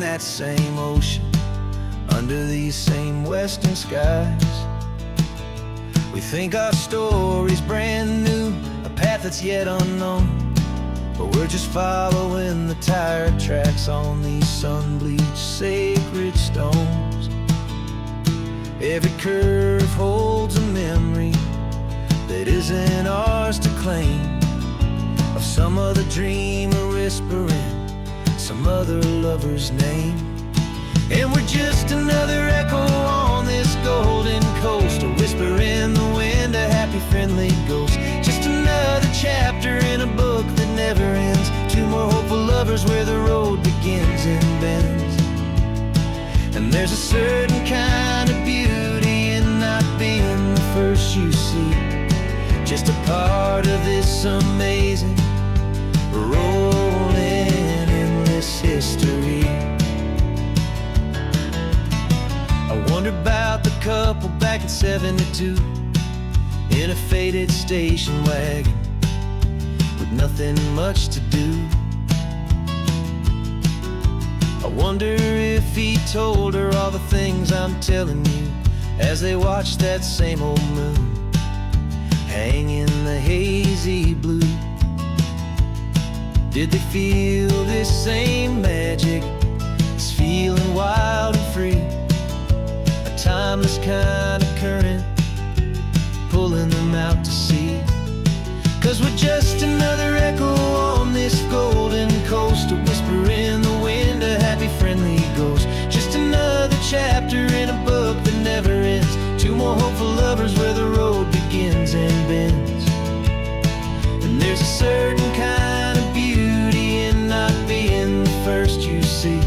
that same ocean, under these same western skies. We think our story's brand new, a path that's yet unknown, but we're just following the tire tracks on these sun-bleached sacred stones. Every curve holds a memory that isn't ours to claim, of some other dreamer whispering some other lover's name. And we're just another echo on this golden coast, a whisper in the wind, a happy friendly ghost. Just another chapter in a book that never ends, two more hopeful lovers where the road begins and bends. And there's a certain kind of beauty in not being the first you see, just a part of this amazing rolling endless history. I wonder about the couple back in '72 in a faded station wagon with nothing much to do. I wonder if he told her all the things I'm telling you as they watched that same old moon hang in the hazy blue. Did they feel this same magic, this feeling wild and free, a timeless kind of current pulling them out to sea? 'Cause we're just another echo on this golden coast, a whisper in the wind, a happy friendly ghost. Just another chapter in a book that never ends, two more hopeful lovers where the road begins and bends. And there's a certain kind of beauty in not being the first you see,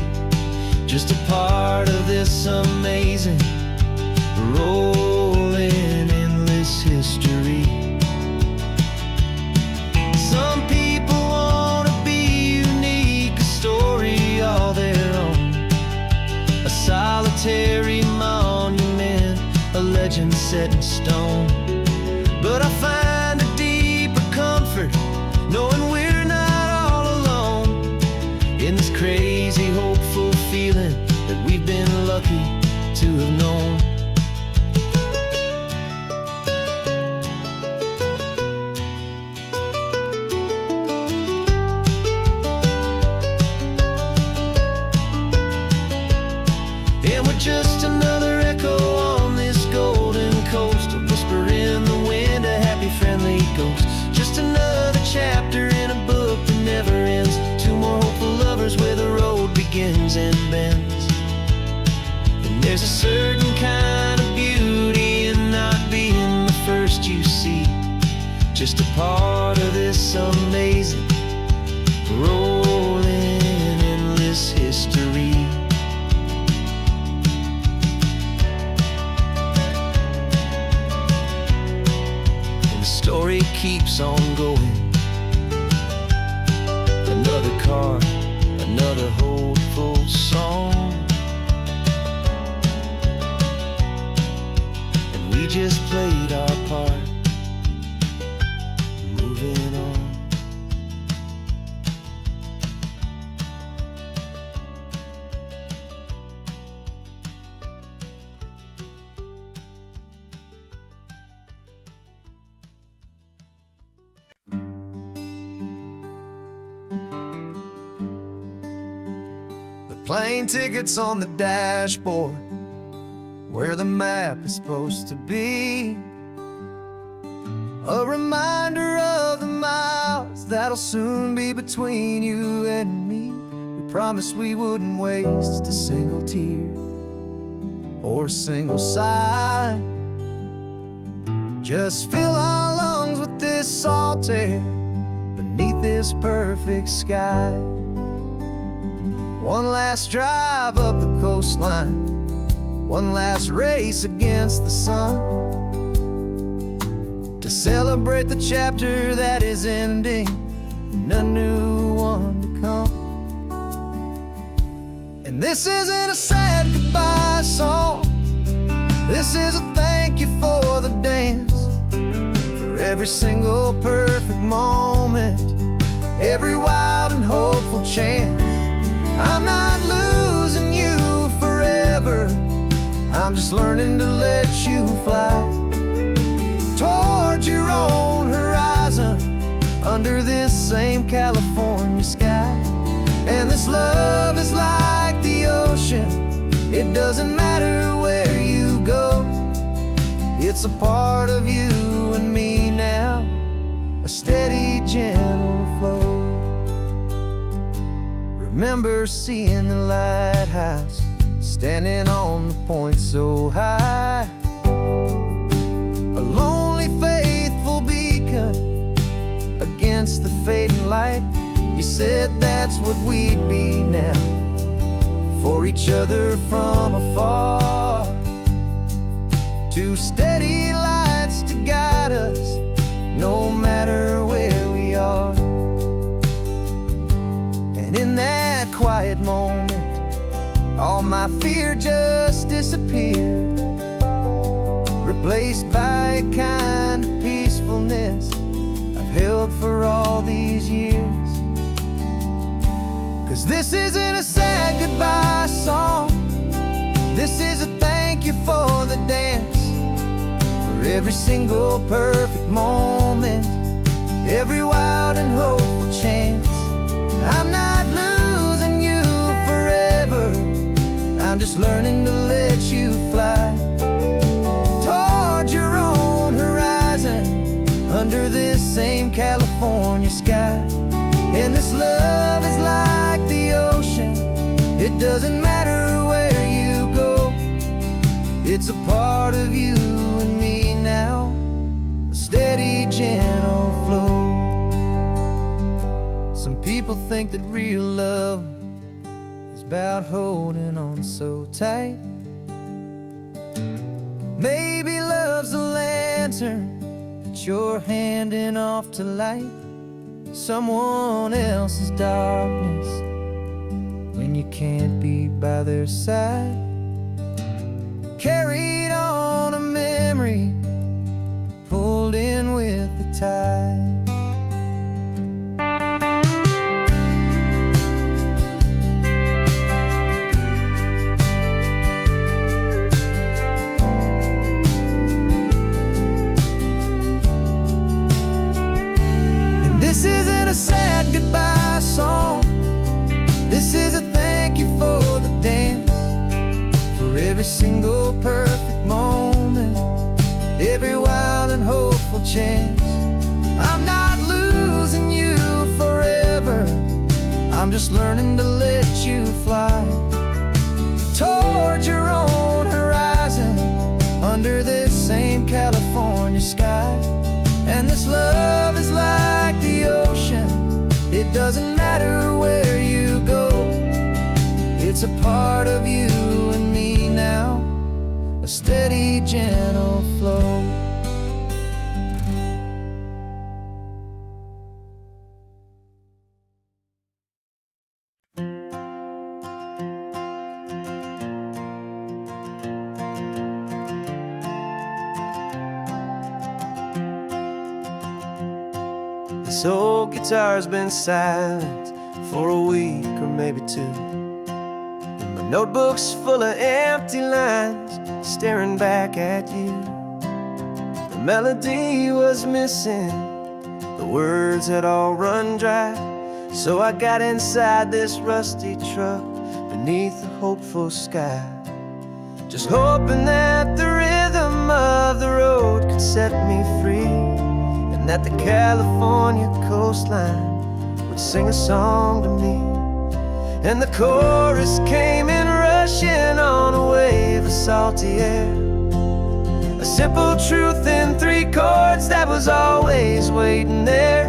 just a part of this amazing rolling endless history. Some people want to be unique, a story all their own, a solitary monument, a legend set in stone. But I find a deeper comfort knowing we're not all alone in this crazy hopeful feeling that we've been lucky to have known. And we're just another echo on this golden coast, a whisper in the wind, a happy friendly ghost. Just another chapter in a book that never ends, two more hopeful lovers where the road begins and bends. And there's a certain kind of beauty in not being the first you see, just a part of this amazing rolling endless history. Story keeps on going, another car, another hopeful song, and we just played our part, moving on. Plane tickets on the dashboard, where the map is supposed to be, a reminder of the miles that'll soon be between you and me. We promised we wouldn't waste a single tear or a single sigh, just fill our lungs with this salt air beneath this perfect sky. One last drive up the coastline, one last race against the sun, to celebrate the chapter that is ending and a new one to come. And this isn't a sad goodbye song, this is a thank you for the dance, for every single perfect moment, every wild and hopeful chance. I'm not losing I'm just learning to let you fly towards your own horizon under this same California sky. And this love is like the ocean, it doesn't matter where you go. It's a part of you and me now, a steady, gentle flow. Remember seeing the lighthouse, standing on the point so high, a lonely, faithful beacon against the fading light. You said that's what we'd be now, for each other from afar. Two steady lights to guide us, no matter where we are. And in that quiet moment, all my fear just disappeared, replaced by a kind of peacefulness I've held for all these years. 'Cause this isn't a sad goodbye song, this is a thank you for the dance, for every single perfect moment, every wild and hopeful chance. I'm not losing you forever, I'm just learning to let you fly towards your own horizon under this same California sky. And this love is like the ocean, it doesn't matter where you go. It's a part of you and me now, a steady, gentle flow. Some people think that real love is about holding on so tight. Maybe love's a lantern that you're handing off to light someone else's darkness when you can't be by their side. Carried on a memory, pulled in with the tide. This isn't a sad goodbye song, this is a thank you for the dance, for every single perfect moment, every wild and hopeful chance. I'm not losing you forever, I'm just learning to let you fly towards your own horizon under this same California sky. And this love is like the ocean, it doesn't matter where you go. It's a part of you and me now, a steady, gentle flow. This old guitar's been silent for a week or maybe two, and my notebook's full of empty lines staring back at you. The melody was missing, the words had all run dry, so I got inside this rusty truck beneath a hopeful sky, just hoping that the rhythm of the road could set me free, that the California coastline would sing a song to me. And the chorus came in rushing on a wave of salty air, a simple truth in 3 chords that was always waiting there.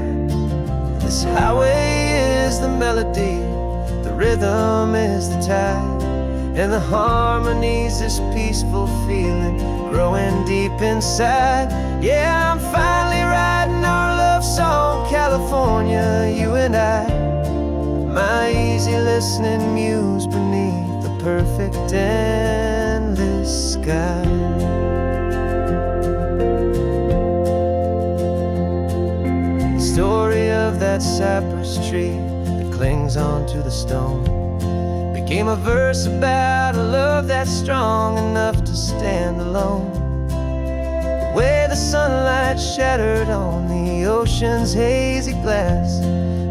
This highway is the melody, the rhythm is the tide, and the harmony's this peaceful feeling growing deep inside. Yeah, I'm finally writing our love song, California, you and I, my easy listening muse beneath the perfect endless sky. The story of that cypress tree that clings onto the stone became a verse about a love that's strong enough to stand alone. The way the sunlight shattered on the ocean's hazy glass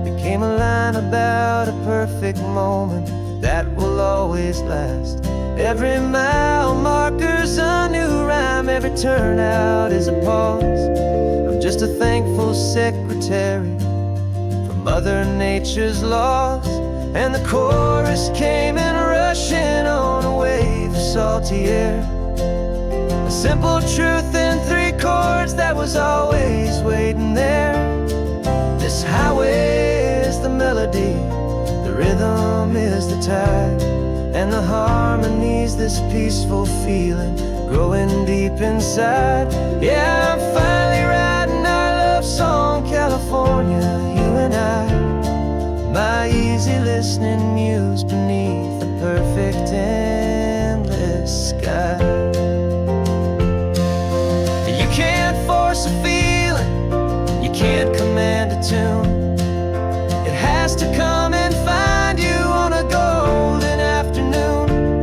became a line about a perfect moment that will always last. Every mile marker's a new rhyme, every turnout is a pause. I'm just a thankful secretary for Mother Nature's laws. And the chorus came in rushing on a wave of salty air, a simple truth in 3 chords that was always waiting there. This highway is the melody, the rhythm is the tide, and the harmony's this peaceful feeling growing deep inside. Yeah, I'm finally writing our love song, California, you and I. My easy listening muse beneath the perfect endless sky. You can't force a feeling, you can't command a tune. It has to come and find you on a golden afternoon.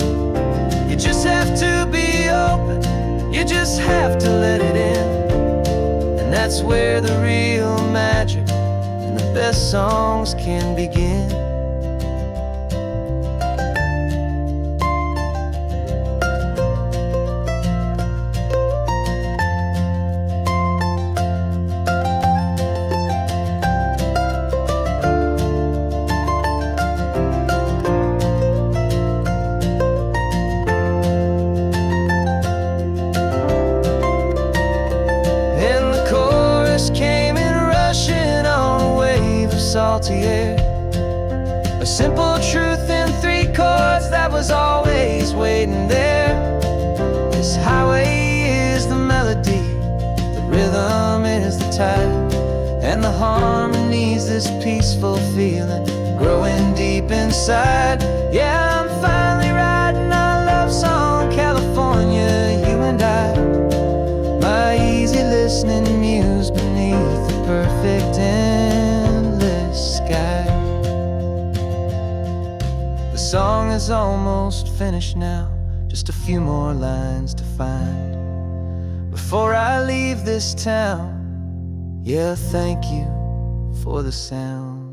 You just have to be open, you just have to let it in. And that's where the real magic, the best songs can begin. And the chorus came in rushing on a wave of salty air, a simple truth in 3 chords that was always waiting there. This highway is the melody, the rhythm is the tide, and the harmony's this peaceful feeling growing deep inside. Yeah, I'm finally writing our love song, California, you and I. My easy listening muse beneath the perfect endless sky. The song is almost finished now, just a few more lines to find before I leave this town. Yeah, thank you for the sound.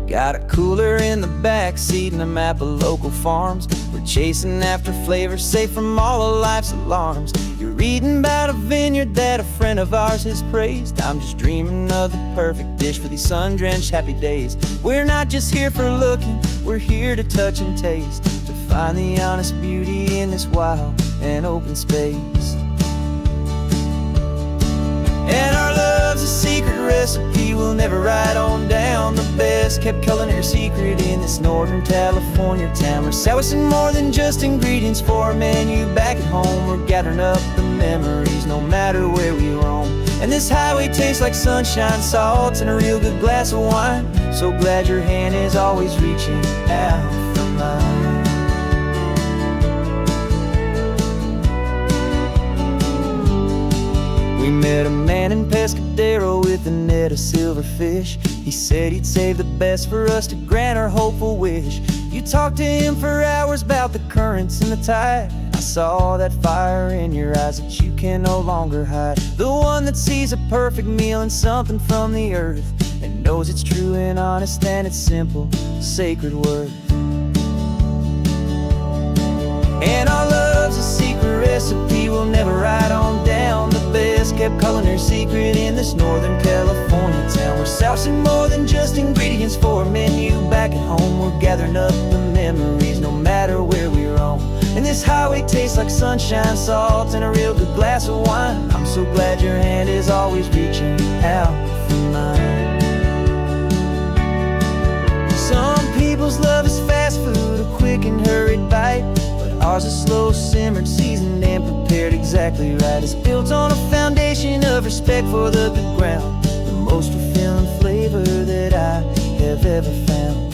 Got a cooler in the back seat and a map of local farms. We're chasing after flavors safe from all of life's alarms. You're reading about a vineyard that a friend of ours has praised. I'm just dreaming of the perfect dish for these sun-drenched happy days. We're not just here for looking, we're here to touch and taste, to find the honest beauty in this wild and open space. And our love's a secret recipe we'll never write on down. The best kept culinary secret in this Northern California town. We're sourcing more than just ingredients for a menu back at home. We're gathering up the memories no matter where we roam. And this highway tastes like sunshine, salt, and a real good glass of wine. So glad your hand is always reaching out for mine. We met a man in Pescadero with a net of silverfish. He said he'd save the best for us to grant our hopeful wish. You talked to him for hours about the currents and the tide. I saw that fire in your eyes that you can no longer hide. The one that sees a perfect meal in something from the earth, and knows it's true and honest and it's simple, sacred worth. And our love's a secret recipe we'll never write on down. The best kept culinary secret in this Northern California town. We're sourcing more than just ingredients for a menu back at home. We're gathering up the memories no matter where we roam. And this highway tastes like sunshine, salt, and a real good glass of wine. I'm so glad your hand is always reaching out for mine. Some people's love is fast food, a quick and hurried bite. Ours is slow simmered, seasoned and prepared exactly right. It's built on a foundation respect for the good ground, the most fulfilling flavor that I have ever found.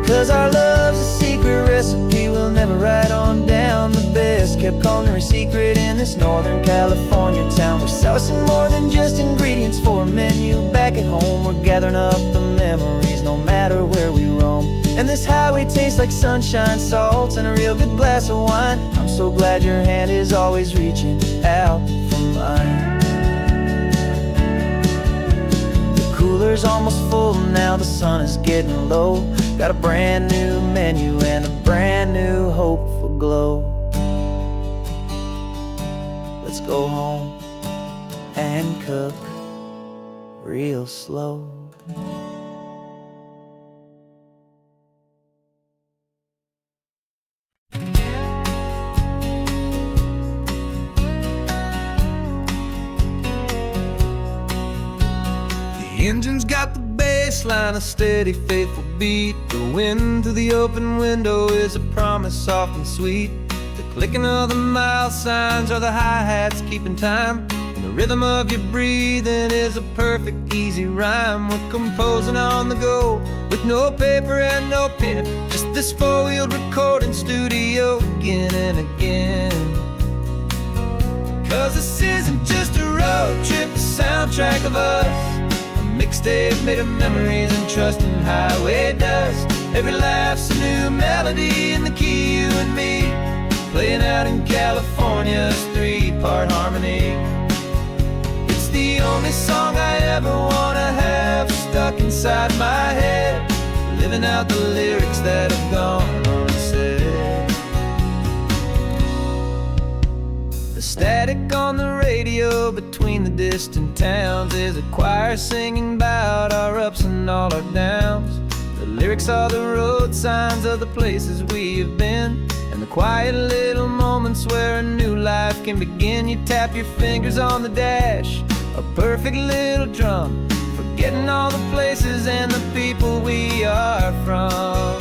'Cause our love's a secret recipe we'll never write on down. The best kept culinary secret in this Northern California town. We're saucing more than just ingredients for a menu. Back at home we're gathering up the memories, no matter where we roam. And this highway tastes like sunshine, salts, and a real good glass of wine. I'm so glad your hand is always reaching out for mine. The cooler's almost full now, the sun is getting low. Got a brand new menu and a brand new hopeful glow. Let's go home and cook real slow. The engine's got the baseline, a steady, faithful beat. The wind through the open window is a promise soft and sweet. The clicking of the mile signs are the hi-hats keeping time. And the rhythm of your breathing is a perfect, easy rhyme. We're composing on the go with no paper and no pen, just this four-wheeled recording studio again and again. 'Cause this isn't just a road trip, the soundtrack of us. Mixtape made of memories and trust in highway dust. Every laugh's a new melody in the key, you and me, playing out in California's three-part harmony. It's the only song I ever wanna have stuck inside my head, living out the lyrics that have gone unsaid. The static on the radio between the distant towns is a choir singing about our ups and all our downs. The lyrics are the road signs of the places we have been, and the quiet little moments where a new life can begin. You tap your fingers on the dash, a perfect little drum, forgetting all the places and the people we are from.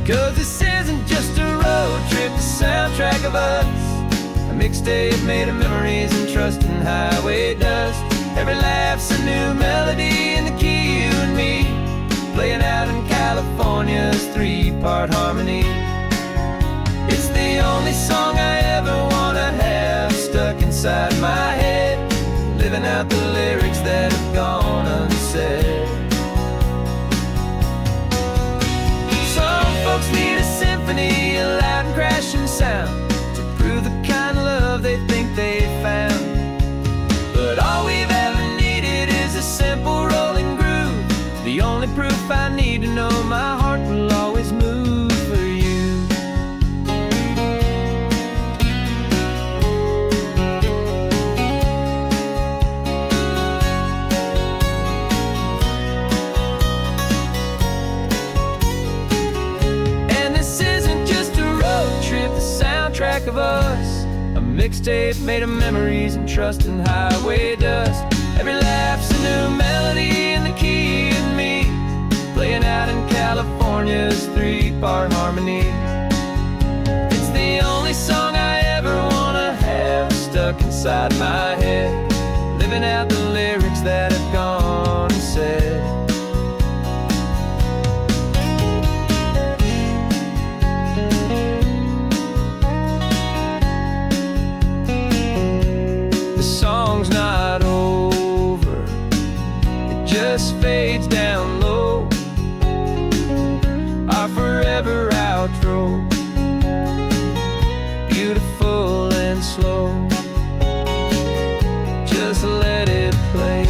'Cause this isn't just a road trip, the soundtrack of us. A mixtape made of memories and trust in highway dust. Every laugh's a new melody in the key, you and me, playing out in California's three-part harmony. It's the only song I ever wanna have stuck inside my head, living out the lyrics that have gone unsaid. Some folks need a symphony, a loud and crashing sound, the kind of love they think they found. But all we've ever needed is a simple rolling groove, the only proof I need to know my heart will always move for you. And this isn't just a road trip, the soundtrack of us. A mixtape made of memories and trust in highway dust. Every laugh's a new melody in the key and me, playing out in California's three-part harmony. It's the only song I ever wanna have stuck inside my head, living out the lyrics that have gone and said. Song's not over, it just fades down low, our forever outro, beautiful and slow. Just let it play.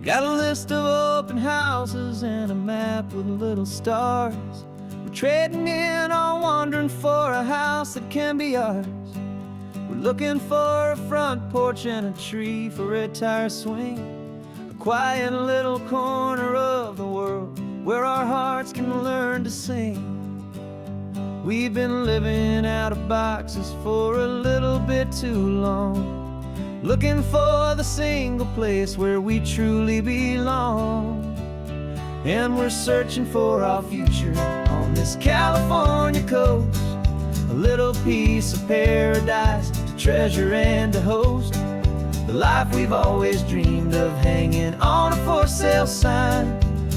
Got a list of open houses and a map with little stars. We're trading in or wandering for a house that can be ours. We're looking for a front porch and a tree for a tire swing, a quiet little corner of the world where our hearts can learn to sing. We've been living out of boxes for a little bit too long, looking for the single place where we truly belong. And we're searching for our future on this California coast, a little piece of paradise to treasure and to host, the life we've always dreamed of hanging on a for sale sign,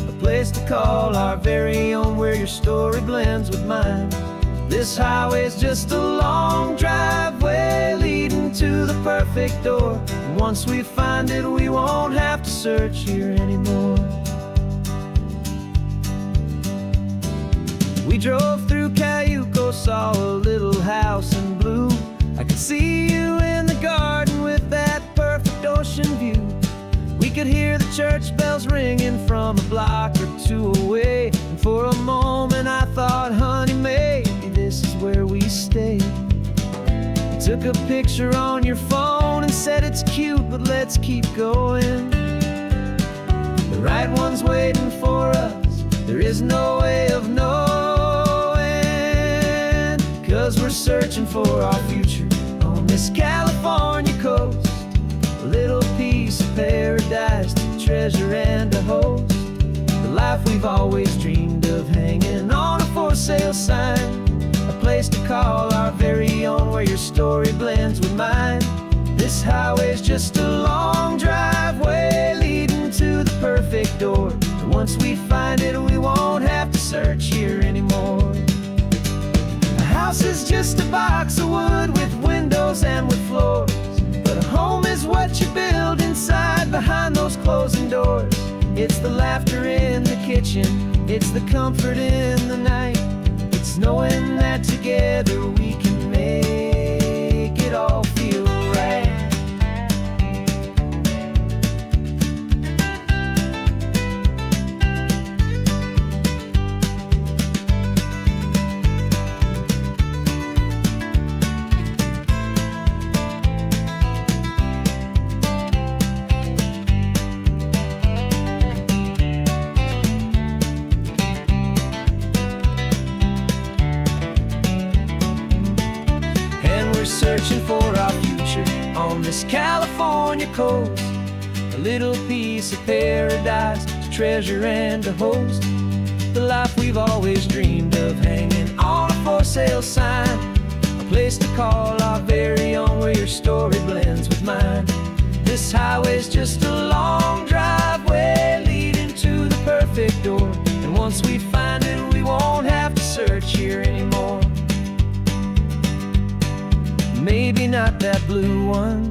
a place to call our very own where your story blends with mine. This highway's just a long driveway leading to the perfect door, and once we find it we won't have to search here anymore. We drove through Cayuco, saw a little house in blue. I could see you in the garden with that perfect ocean view. We could hear the church bells ringing from a block or two away, and for a moment I thought, honey, maybe this is where we stay. You took a picture on your phone and said it's cute, but let's keep going. The right one's waiting for us, there is no way of knowing, 'cause we're searching for our future on this California coast, a little piece of paradise to treasure and to host, the life we've always dreamed of hanging on a for sale sign, a place to call our very own where your story blends with mine. This highway's just a long driveway leading to the perfect door, and once we find it we won't have to search here anymore. A house is just a box of wood with windows and with floors, but a home is what you build inside behind those closing doors. It's the laughter in the kitchen, it's the comfort in the night, it's knowing that together we can make it all feel right. Searching for our future on this California coast, a little piece of paradise to treasure and to host, the life we've always dreamed of hanging on a for sale sign, a place to call our very own where your story blends with mine. This highway's just a long driveway leading to the perfect door, and once we find it we won't have to search here anymore. Maybe not that blue one,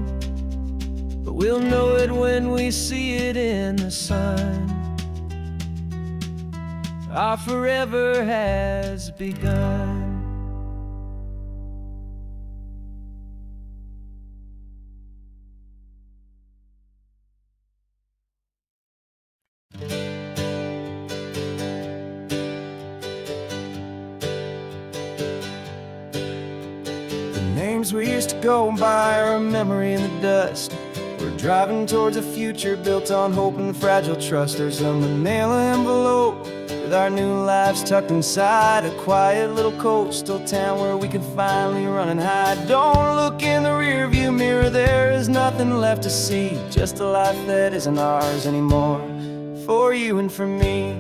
but we'll know it when we see it in the sun. Our forever has begun. Names we used to go by are a memory in the dust. We're driving towards a future built on hope and fragile trust. There's a manila envelope with our new lives tucked inside, a quiet little coastal town where we can finally run and hide. Don't look in the rearview mirror, there is nothing left to see, just a life that isn't ours anymore, for you and for me.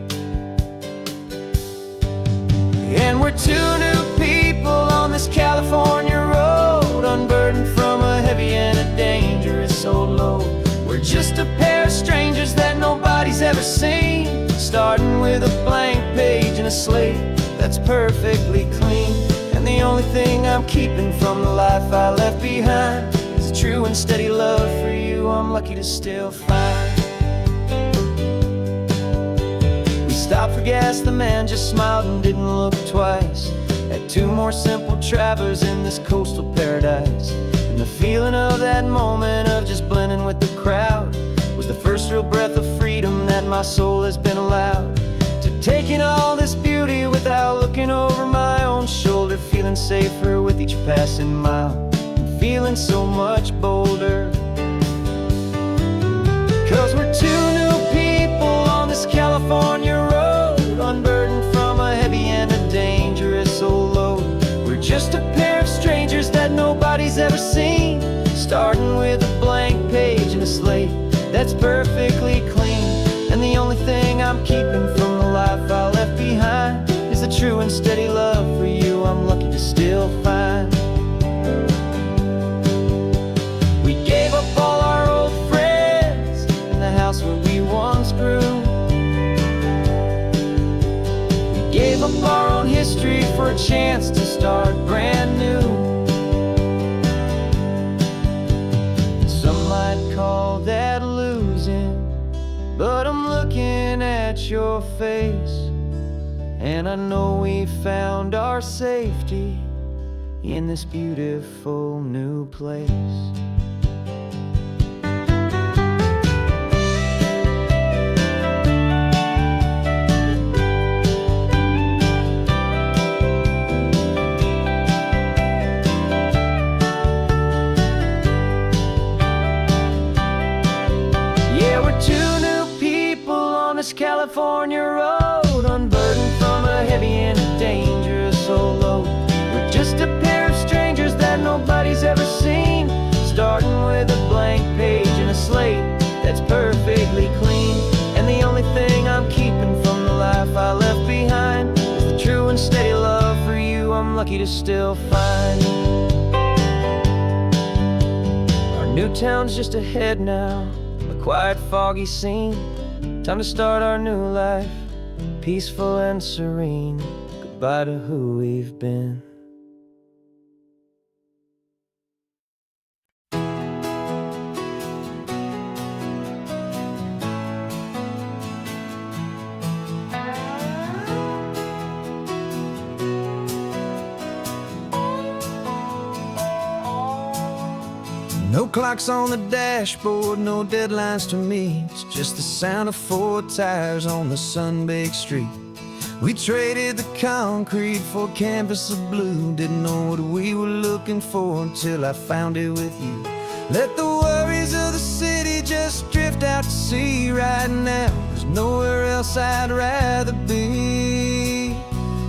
And we're two new people on this California road, unburdened from a heavy and a dangerous old load. We're just a pair of strangers that nobody's ever seen, starting with a blank page and a slate that's perfectly clean. And the only thing I'm keeping from the life I left behind is a true and steady love for you I'm lucky to still find. We stopped for gas, the man just smiled and didn't look twice. Had two more simple travelers in this coastal paradise, and the feeling of that moment of just blending with the crowd was the first real breath of freedom that my soul has been allowed to take in all this beauty without looking over my own shoulder, feeling safer with each passing mile, and feeling feeling so much bolder. 'Cause we're two new people on this California road, unburdened from a heavy and a dangerous old load. We're just a pair of strangers that nobody's ever seen, starting with a blank page and a slate that's perfectly clean. And the only thing I'm keeping from the life I left behind is the true and steady love for you I'm lucky to still find. We gave up all our old friends in the house where we once grew. We gave up our own history for a chance to start brand new. Some might call that losing, but I'm looking at your face, and I know we found our safety in this beautiful new place. Yeah, we're two new people on this California road, unburdened from a heavy and a dangerous old load. We're just a pair of strangers that nobody's ever seen, starting with a blank page and a slate that's perfectly clean. And the only thing I'm keeping from the life I left behind is the true and steady love for you I'm lucky to still find. Our new town's just ahead now, a quiet, foggy scene. Time to start our new life, peaceful and serene. Goodbye to who we've been. No clocks on the dashboard, no deadlines to meet. It's just the sound of 4 tires on the sun-baked street. We traded the concrete for a canvas of blue. Didn't know what we were looking for until I found it with you. Let the worries of the city just drift out to sea right now. There's nowhere else I'd rather be.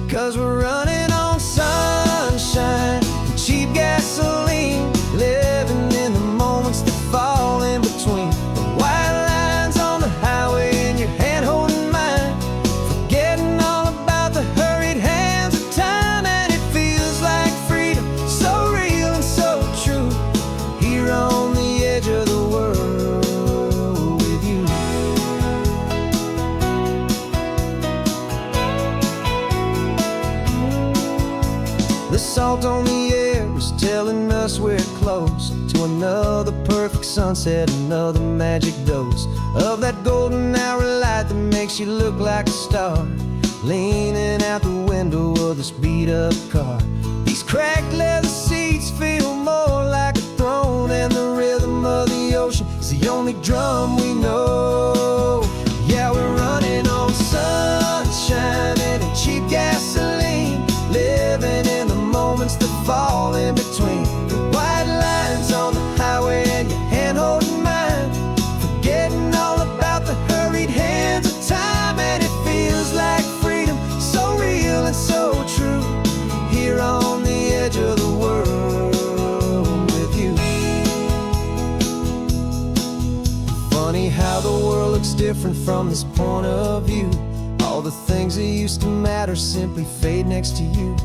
'Cause we're running on sunshine and cheap gasoline, living in the moments that fall in between. The white lines on the highway and your hand holding mine, forgetting all about the hurried hands of time. And it feels like freedom, so real and so true, here on the edge of the world with you. The salt on the air is telling us we're close to another perfect sunset, another magic dose of that golden hour light that makes you look like a star, leaning out the window of this beat-up car. These cracked leather seats feel more like a throne, and the rhythm of the ocean is the only drum we know. Yeah, we're running on sunshine and cheap gasoline, living in the moments that fall in between. The white lines on the highway and your hand holding mine, forgetting all about the hurried hands of time. And it feels like freedom, so real and so true, here on the edge of the world with you. Funny how the world looks different from this point of view. All the things that used to matter simply fade next to you.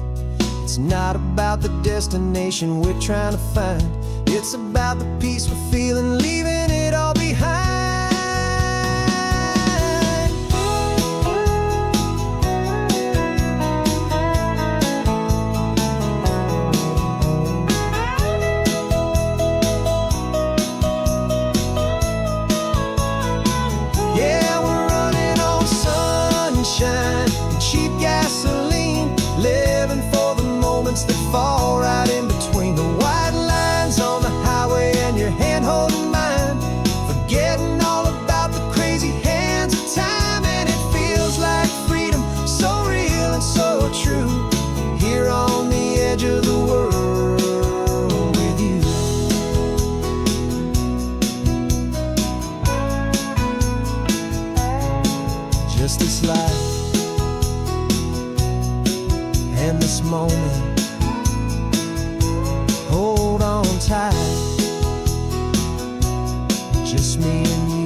It's not about the destination we're trying to find, it's about the peace we're feeling, leaving it all behind. Yeah, we're running on sunshine and cheap gasoline, living for the moments that fall right in between. The white lines on the highway and your hand holding mine, just me and you.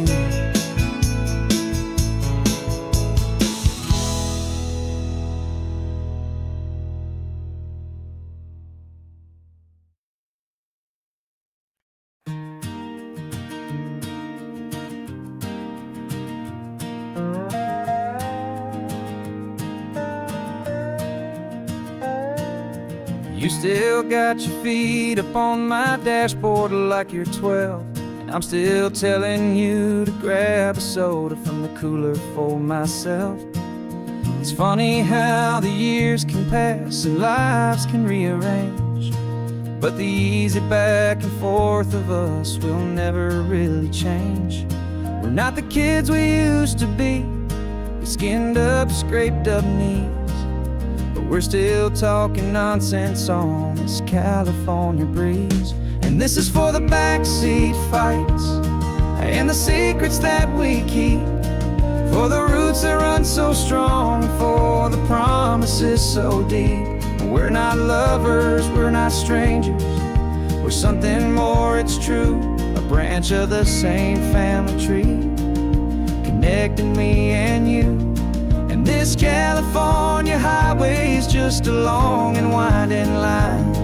You still got your feet up on my dashboard like you're 12, and I'm still telling you to grab a soda from the cooler for myself. It's funny how the years can pass and lives can rearrange, but the easy back and forth of us will never really change. We're not the kids we used to be, with skinned up, scraped up knees, but we're still talking nonsense on this California breeze. And this is for the backseat fights and the secrets that we keep, for the roots that run so strong, for the promises so deep. We're not lovers, we're not strangers, we're something more, it's true. A branch of the same family tree, connecting me and you. And this California highway is just a long and winding line,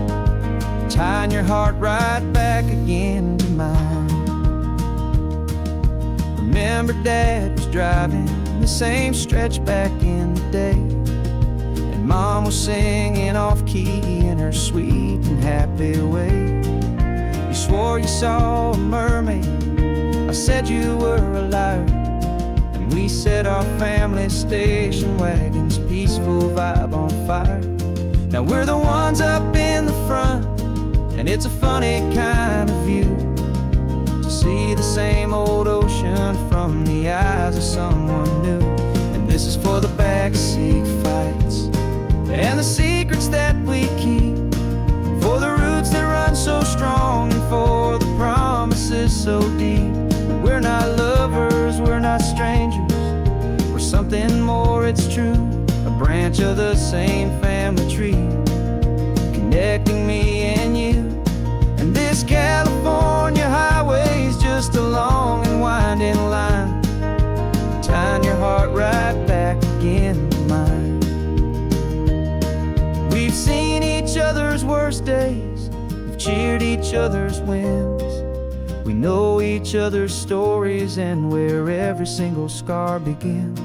tying your heart right back again to mine. Remember Dad was driving the same stretch back in the day, and Mom was singing off-key in her sweet and happy way. You swore you saw a mermaid, I said you were a liar, and we set our family station wagon's peaceful vibe on fire. Now we're the ones up in the front, and it's a funny kind of view to see the same old ocean from the eyes of someone new. And this is for the backseat fights and the secrets that we keep, for the roots that run so strong, and for the promises so deep. We're not lovers, we're not strangers, we're something more, it's true. A branch of the same family tree, connecting me and you. And this California highway is just a long and winding line, tying your heart right back again to mine. We've seen each other's worst days, we've cheered each other's wins, we know each other's stories and where every single scar begins.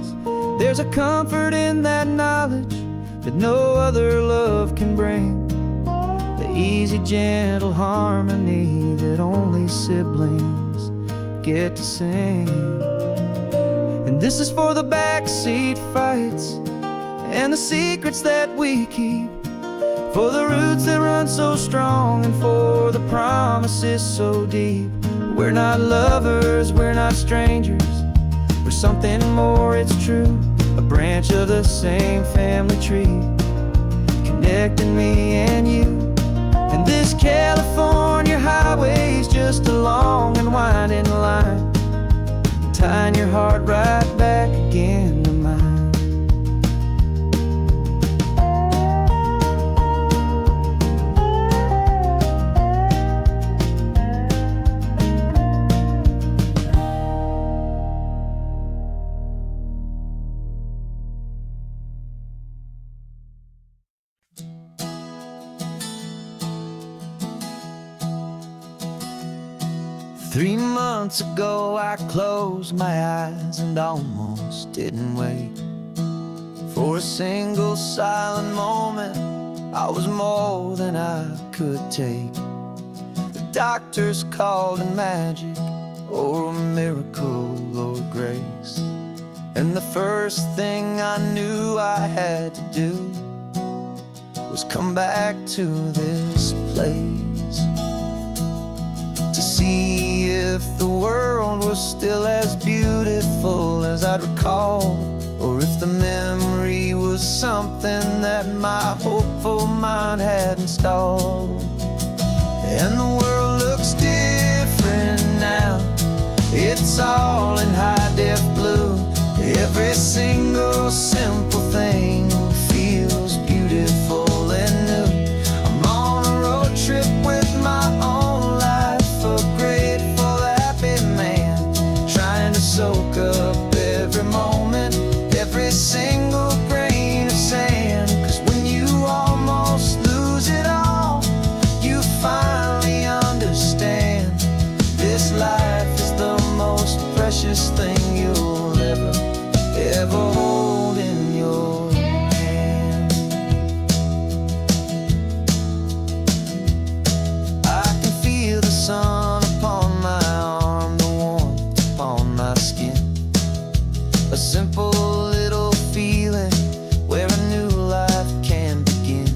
There's a comfort in that knowledge that no other love can bring, the easy, gentle harmony that only siblings get to sing. And this is for the backseat fights and the secrets that we keep, for the roots that run so strong, and for the promises so deep. We're not lovers, we're not strangers, we're something more, it's true. A branch of the same family tree, connecting me and you. And this California highway is just a long and winding line, tying your heart right back again to mine. Three months ago I closed my eyes and almost didn't wait for a single silent moment. I was more than I could take. The doctors called it magic, or a miracle, or grace. And the first thing I knew I had to do was come back to this place, to see if the world was still as beautiful as I'd recall, or if the memory was something that my hopeful mind had installed. And the world looks different now, it's all in high-def blue. Every single simple thing feels beautiful and new. I'm on a road trip with my own life, a grateful, happy man. soak up every moment, every single grain of sand. 'Cause when you almost lose it all, you finally understand this life is the most precious thing you'll ever hold in your hand. I can feel the sun upon my arm, the warmth upon my skin. A simple little feeling where a new life can begin.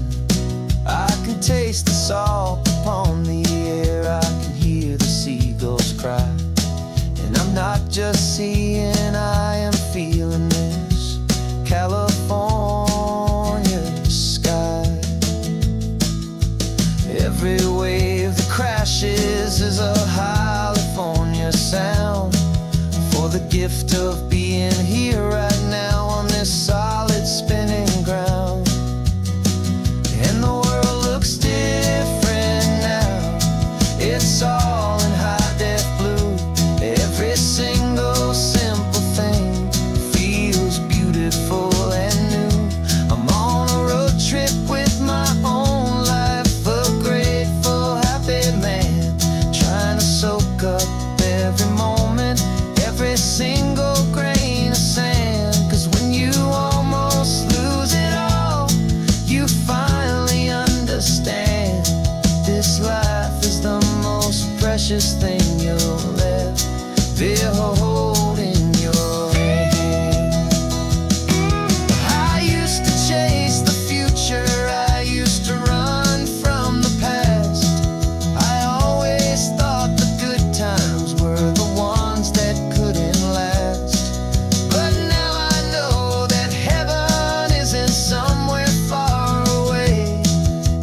I can taste the salt upon the air, I can hear the seagulls cry. And I'm not just seeing, I am feeling this California sky. Every wave that crashes is a California sound, for the gift of being here right now on this solid spinning ground. And the world looks different now, it's all in high-def blue. Every single simple thing feels beautiful and new. I'm on a road trip with my own life, a grateful, happy man, trying to soak up every moment, every single grain of sand. 'Cause when you almost lose it all, you finally understand this life is the most precious thing you'll ever hold in your hand. I used to chase the future, I used to run from the past. I always thought the good times were the ones that couldn't last. But now I know that heaven isn't somewhere far away.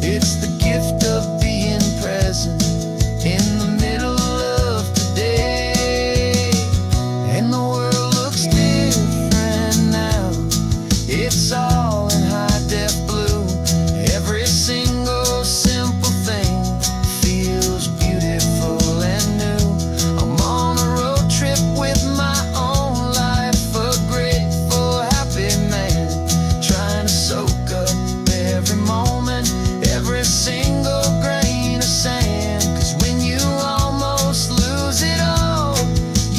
It's the gift of being present in the middle of today. And the world looks different now, it's all in high-def blue. Every single simple thing feels beautiful and new. I'm on a road trip with my own life, a grateful, happy man, trying to soak up every moment, every single grain of sand. 'Cause when you almost lose it all,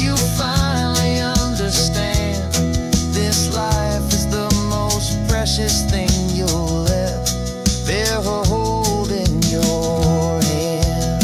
you finally understand this life is the most precious thing you'll ever hold in your hand.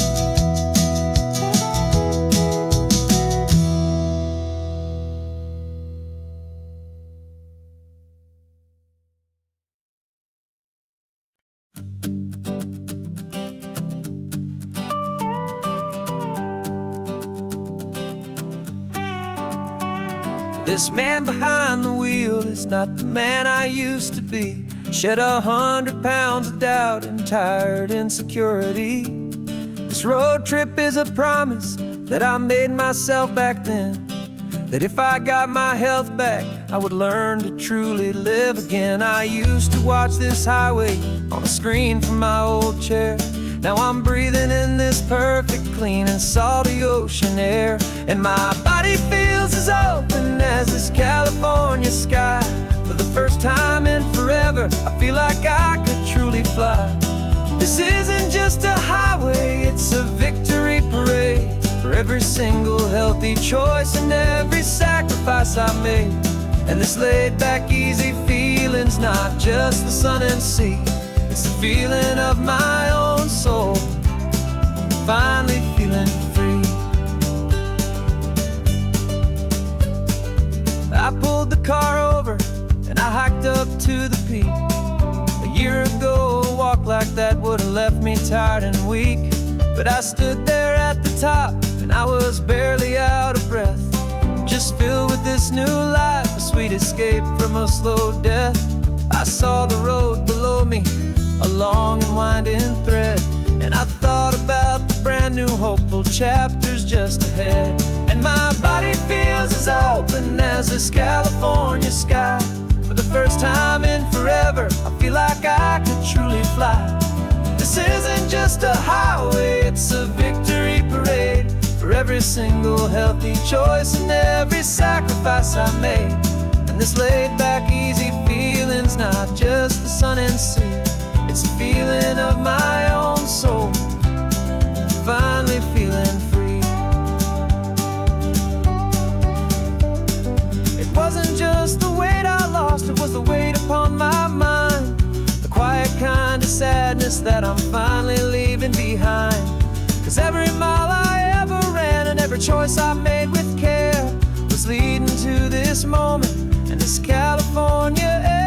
This man behind the wheel is not the man I used to be. Shed 100 pounds of doubt and tired insecurity. This road trip is a promise that I made myself back then, that if I got my health back, I would learn to truly live again. I used to watch this highway on a screen from my old chair. Now I'm breathing in this perfect, clean and salty ocean air. And my body feels as open as this California sky. For the first time in forever, I feel like I could truly fly. This isn't just a highway, it's a victory parade. For every single healthy choice and every sacrifice I made. And this laid back, easy feeling's not just the sun and sea, it's the feeling of my own soul, finally feeling free. I pulled the car over and I hiked up to the peak. A year ago, a walk like that would have left me tired and weak. But I stood there at the top and I was barely out of breath, just filled with this new life, a sweet escape from a slow death. I saw the road below me, a long and winding thread, and I thought about the brand new hopeful chapters just ahead. And my body feels as open as this California sky. For the first time in forever, I feel like I could truly fly. This isn't just a highway, it's a victory parade. For every single healthy choice and every sacrifice I made. And this laid back easy feeling's not just the sun and sea, it's a feeling of my own soul, finally feeling free. It wasn't just the weight I lost, it was the weight upon my mind, the quiet kind of sadness that I'm finally leaving behind. 'Cause every mile I ever ran and every choice I made with care was leading to this moment and this California air.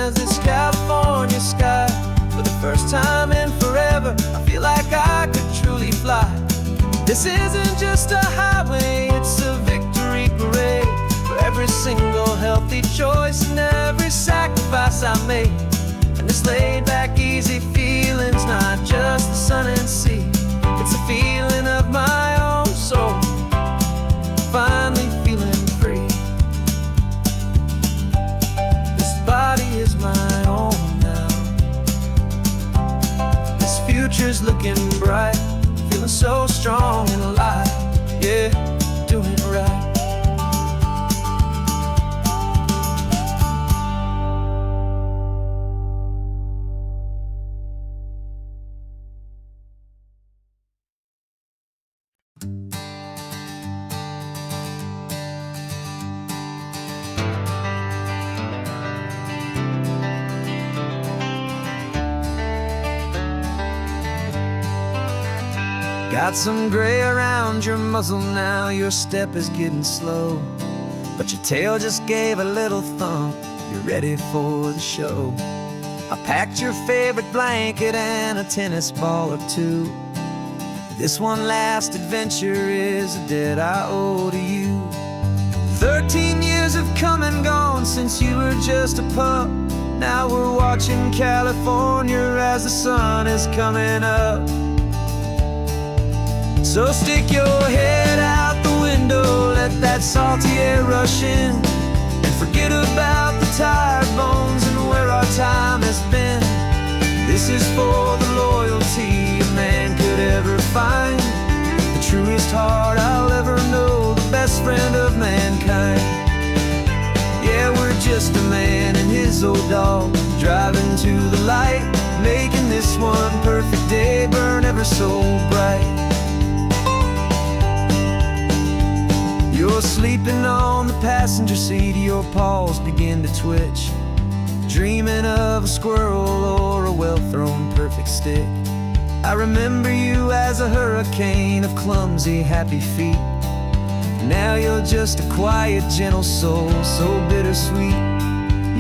As this California sky, for the first time in forever, I feel like I could truly fly. This isn't just a highway, it's a victory parade for every single healthy choice and every sacrifice I made. And this laid back easy feeling's not just the sun and sea, it's a feeling of my own soul, finally feeling free. Body is my own now. This future's looking bright, feeling so strong and alive. Yeah, doing it right. Got some gray around your muzzle now, your step is getting slow, but your tail just gave a little thump, you're ready for the show. I packed your favorite blanket and a tennis ball or two. This one last adventure is a debt I owe to you. 13 years have come and gone since you were just a pup. Now we're watching California as the sun is coming up. So stick your head out the window, let that salty air rush in, and forget about the tired bones and where our time has been. This is for the loyalty a man could ever find, the truest heart I'll ever know, the best friend of mankind. Yeah, we're just a man and his old dog, driving to the light, making this one perfect day burn ever so bright. You're sleeping on the passenger seat, your paws begin to twitch, dreaming of a squirrel or a well-thrown perfect stick. I remember you as a hurricane of clumsy, happy feet. Now you're just a quiet, gentle soul, so bittersweet.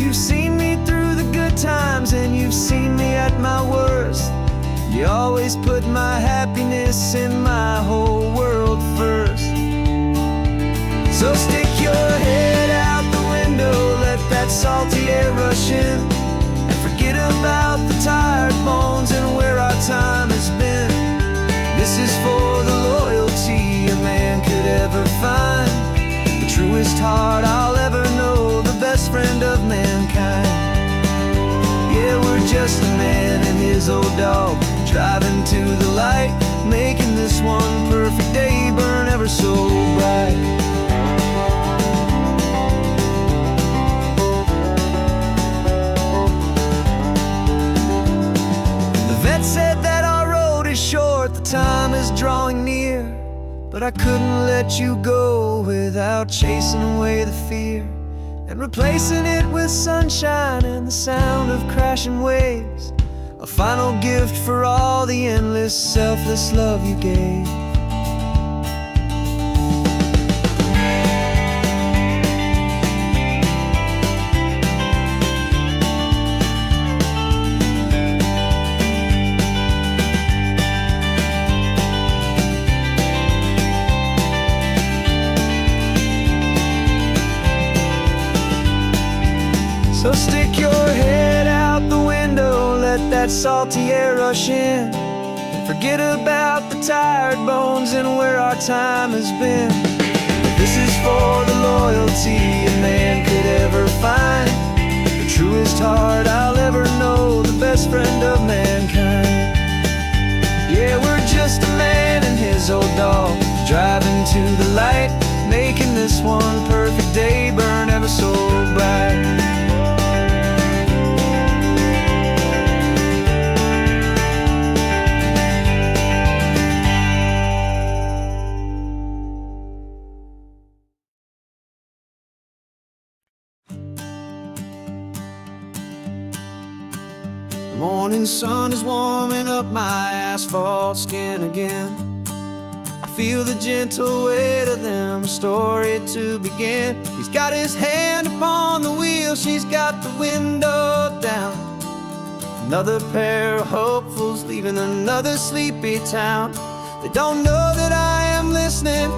You've seen me through the good times and you've seen me at my worst. You always put my happiness in my whole world first. So stick your head out the window, let that salty air rush in, and forget about the tired bones and where our time has been. This is for the loyalty a man could ever find, the truest heart I'll ever know, the best friend of mankind. Yeah, we're just a man and his old dog, driving to the light, making this one perfect day burn ever so bright. Said that our road is short, the time is drawing near, but I couldn't let you go without chasing away the fear and replacing it with sunshine and the sound of crashing waves, a final gift for all the endless, selfless love you gave. So stick your head that salty air rush in and forget about the tired bones and where our time has been. This is for the loyalty a man could ever find, the truest heart I'll ever know, the best friend of mankind. Yeah, we're just a man and his old dog, driving to the light, making this one perfect day burn ever so bright. The morning sun is warming up my asphalt skin again. I feel the gentle weight of them, a story to begin. He's got his hand upon the wheel, she's got the window down. Another pair of hopefuls leaving another sleepy town. They don't know that I am listening,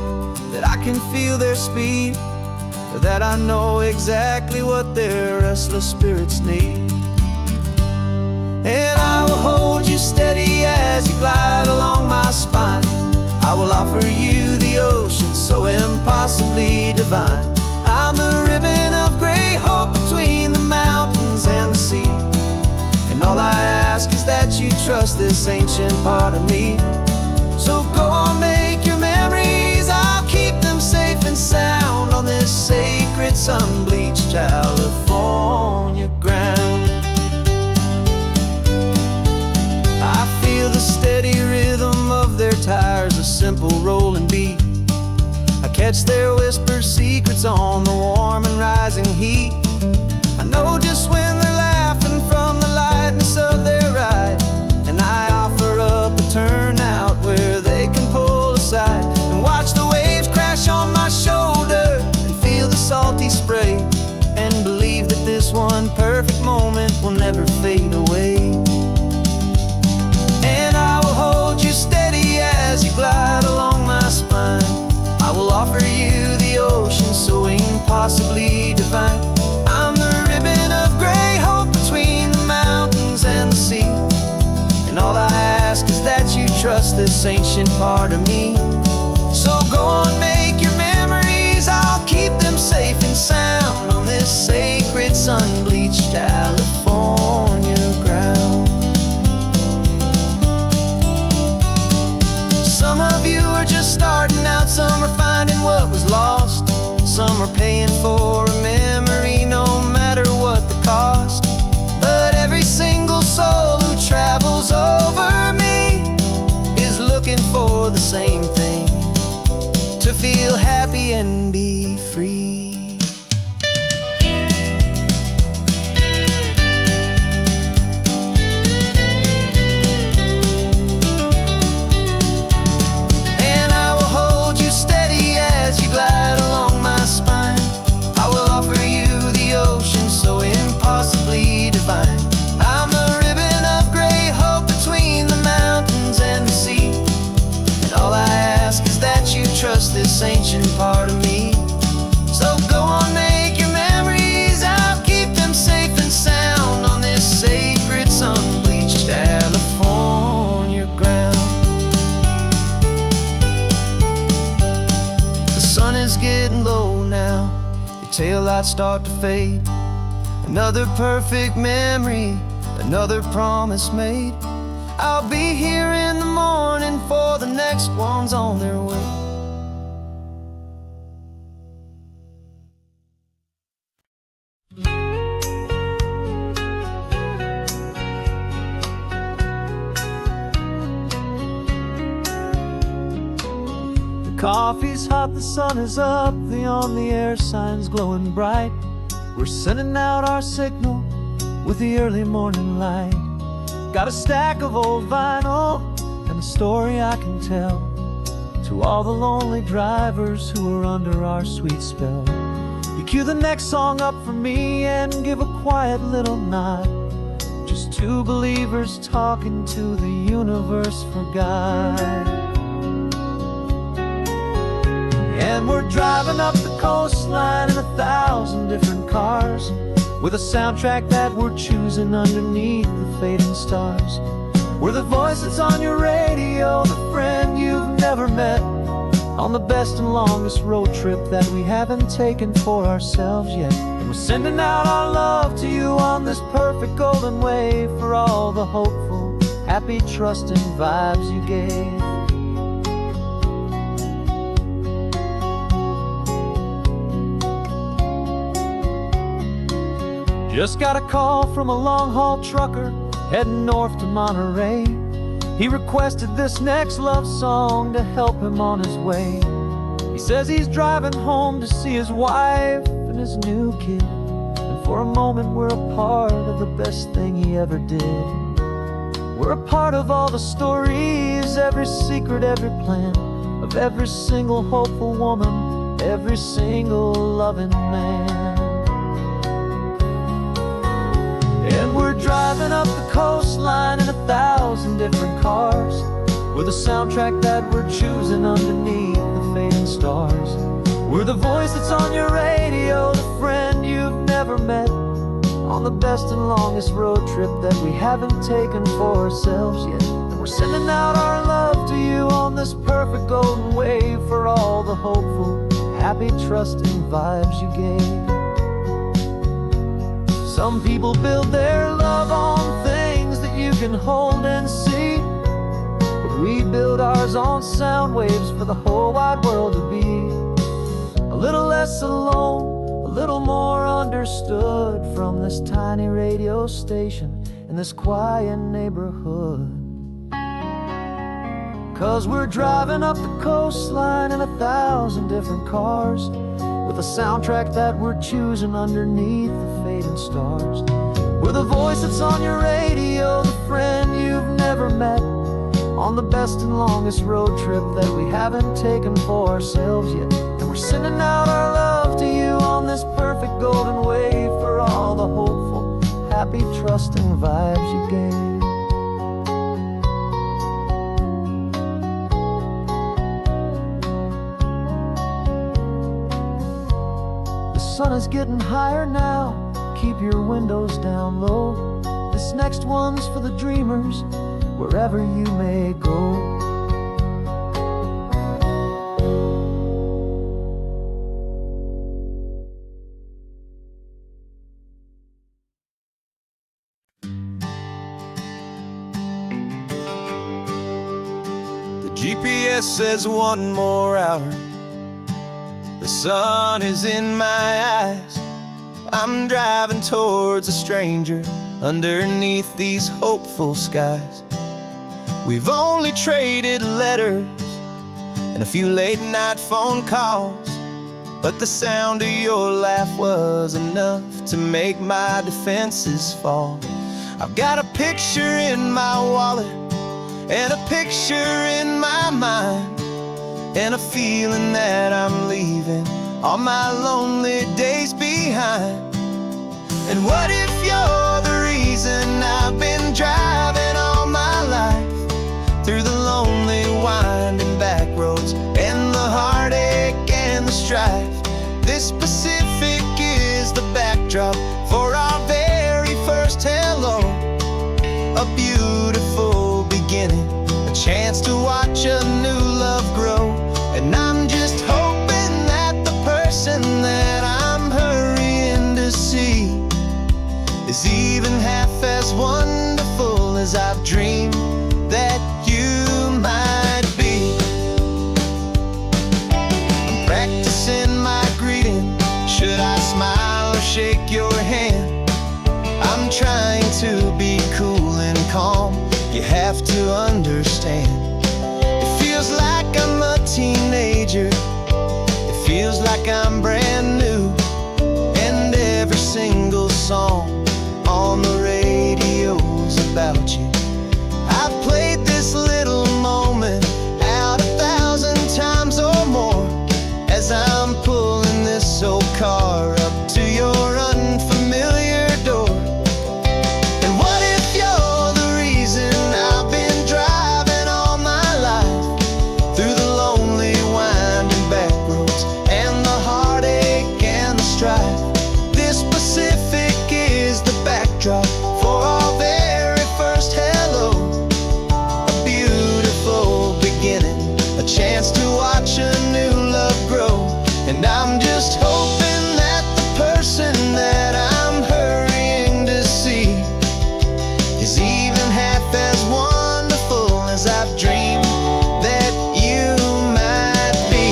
that I can feel their speed, or that I know exactly what their restless spirits need. And I will hold you steady as you glide along my spine. I will offer you the ocean so impossibly divine. I'm the ribbon of gray hope between the mountains and the sea. And all I ask is that you trust this ancient part of me. So go on, make your memories, I'll keep them safe and sound on this sacred sun-bleached California ground. The steady rhythm of their tires, a simple rolling beat. I catch their whispered secrets on the warm and rising heat. I know just when they're laughing from the lightness of their ride, and I offer up a turnout where they can pull aside and watch the waves crash on my shoulder and feel the salty spray, and believe that this one perfect moment will never fade away. Hold you steady as you glide along my spine. I will offer you the ocean so impossibly divine. I'm the ribbon of gray hope between the mountains and the sea. And all I ask is that you trust this ancient part of me. So go on, make your memories, I'll keep them safe and sound on this sacred sun-bleached California ground. Some of you are just starting out, some are finding what was lost, some are paying for a memory no matter what the cost. But every single soul who travels over me is looking for the same thing, to feel happy and be free. Glide along my spine. I will offer you the ocean so impossibly divine. I'm the ribbon of gray hope between the mountains and the sea. And all I ask is that you trust this ancient part of me. So go on, make your memories, I'll keep them safe and sound on this sacred sun-bleached California ground. The sun is getting low now, your taillights start to fade. Another perfect memory, another promise made. I'll be here in the morning for the next ones on their way. Coffee's hot, the sun is up, the on the air sign's glowing bright. We're sending out our signal with the early morning light. Got a stack of old vinyl and a story I can tell to all the lonely drivers who are under our sweet spell. You cue the next song up for me and give a quiet little nod. Just two believers talking to the universe for God. And we're driving up the coastline in 1,000 different cars, with a soundtrack that we're choosing underneath the fading stars. We're the voice that's on your radio, the friend you've never met, on the best and longest road trip that we haven't taken for ourselves yet. And we're sending out our love to you on this perfect golden wave for all the hopeful, happy, trusting vibes you gave. Just got a call from a long-haul trucker heading north to Monterey. He requested this next love song to help him on his way. He says he's driving home to see his wife and his new kid, and for a moment we're a part of the best thing he ever did. We're a part of all the stories, every secret, every plan, of every single hopeful woman, every single loving man. And we're driving up the coastline in 1,000 different cars, with a soundtrack that we're choosing underneath the fading stars. We're the voice that's on your radio, the friend you've never met, on the best and longest road trip that we haven't taken for ourselves yet. And we're sending out our love to you on this perfect golden wave for all the hopeful, happy, trusting vibes you gave. Some people build their love on things that you can hold and see, but we build ours on sound waves for the whole wide world to be a little less alone, a little more understood, from this tiny radio station in this quiet neighborhood. 'Cause we're driving up the coastline in 1,000 different cars, with a soundtrack that we're choosing underneath the fading stars. We're the voice that's on your radio, the friend you've never met, on the best and longest road trip that we haven't taken for ourselves yet. And we're sending out our love to you on this perfect golden wave for all the hopeful, happy, trusting vibes you gave. The sun is getting higher now, keep your windows down low. This next one's for the dreamers, wherever you may go. The GPS says one more hour. The sun is in my eyes. I'm driving towards a stranger underneath these hopeful skies. We've only traded letters and a few late night phone calls, but the sound of your laugh was enough to make my defenses fall. I've got a picture in my wallet and a picture in my mind, and a feeling that I'm leaving all my lonely days behind. And what if you're the reason I've been driving all my life, through the lonely winding back roads and the heartache and the strife? This Pacific is the backdrop for our very first hello, a beautiful beginning, a chance to watch a new love grow. And I'm just hoping that the person that I'm hurrying to see is even half as wonderful as I've dreamed that you might be. I'm practicing my greeting. Should I smile or shake your hand? I'm trying to be cool and calm. You have to understand. It feels like I'm a teenager. It feels like I'm brand new. And every single song on the radio's about you. I've played this little moment out 1,000 times or more, as I'm pulling this old car up to your unfamiliar door. And what if you're the reason I've been driving all my life, through the lonely winding back roads and the heartache and the strife? This Pacific as wonderful as I've dreamed that you might be.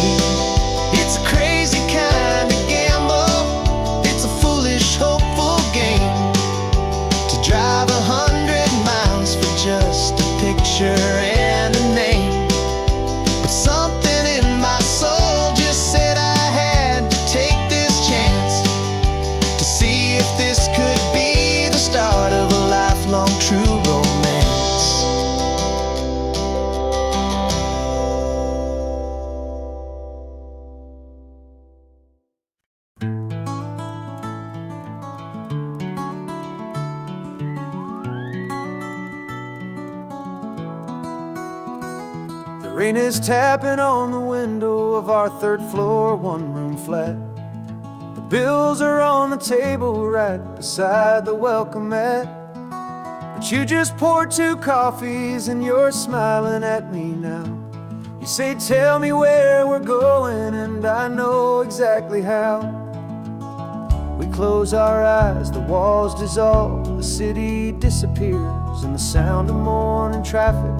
It's a crazy kind of gamble, it's a foolish, hopeful game, to drive 100 miles for just a picture and a name. But something in my soul just said I had to take this chance, to see if this could be the start of a lifelong true romance. The rain is tapping on the window of our third floor, one-room flat. The bills are on the table right beside the welcome mat. But you just poured 2 coffees and you're smiling at me now. You say, tell me where we're going, and I know exactly how. We close our eyes, the walls dissolve, the city disappears, and the sound of morning traffic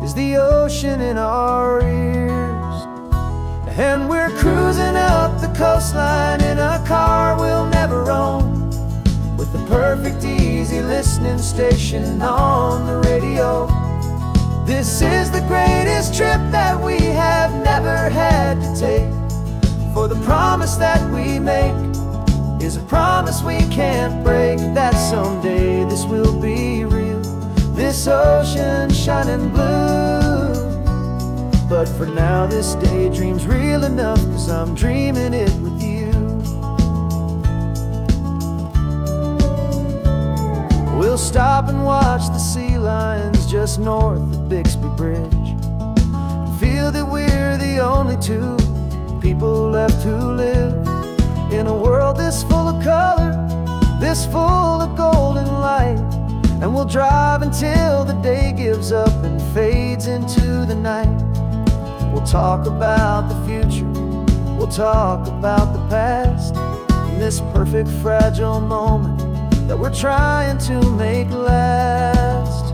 is the ocean in our ears. And we're cruising up the coastline in a car we'll never own, with the perfect easy listening station on the radio. This is the greatest trip that we have never had to take, for the promise that we make is a promise we can't break, that someday this will be real, this ocean shining blue. But for now this daydream's real enough, 'cause I'm dreaming it with you. We'll stop and watch the sea lions just north of Bixby Bridge, feel that we're the only 2 people left who live in a world this full of color, this full of golden light. And we'll drive until the day gives up and fades into the night. We'll talk about the future, we'll talk about the past, and this perfect fragile moment that we're trying to make last.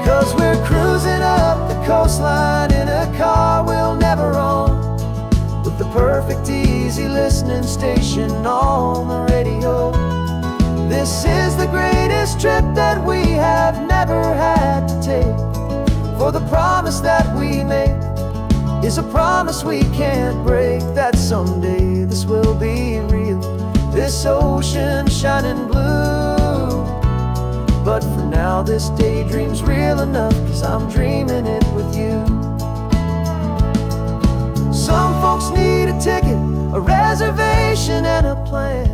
'Cause we're cruising up the coastline in a car we'll never own, with the perfect easy listening station on the radio. This is the greatest trip that we have never had to take, for the promise that we make is a promise we can't break, that someday this will be real, this ocean shining blue. But for now this daydream's real enough, 'cause I'm dreaming it with you. Some folks need a ticket, a reservation and a plan,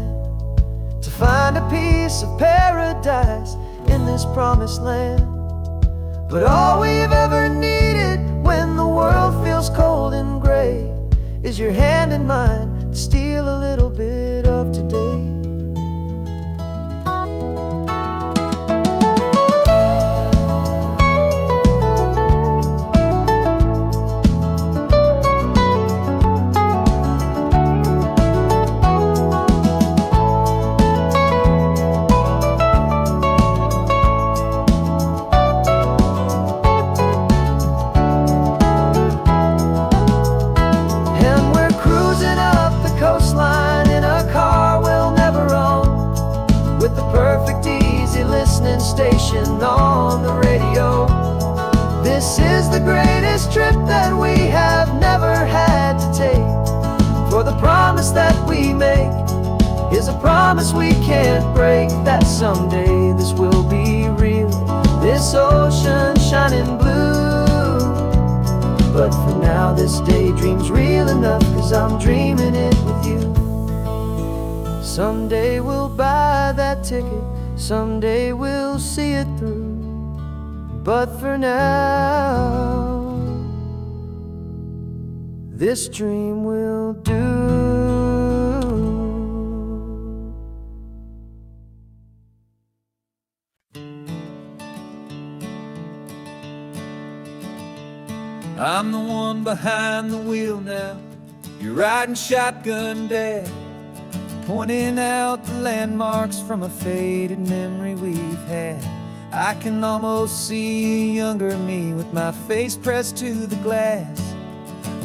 to find a piece of paradise in this promised land. But all we've ever needed when the world feels cold and gray is your hand in mine to steal a little bit of today. Station on the radio. This is the greatest trip that we have never had to take, for the promise that we make is a promise we can't break, that someday this will be real, this ocean shining blue. But for now this daydream's real enough, 'cause I'm dreaming it with you. Someday we'll buy that ticket, someday we'll see it through. But for now, this dream will do. I'm the one behind the wheel now, you're riding shotgun, Dad, pointing out the landmarks from a faded memory we've had. I can almost see a younger me with my face pressed to the glass,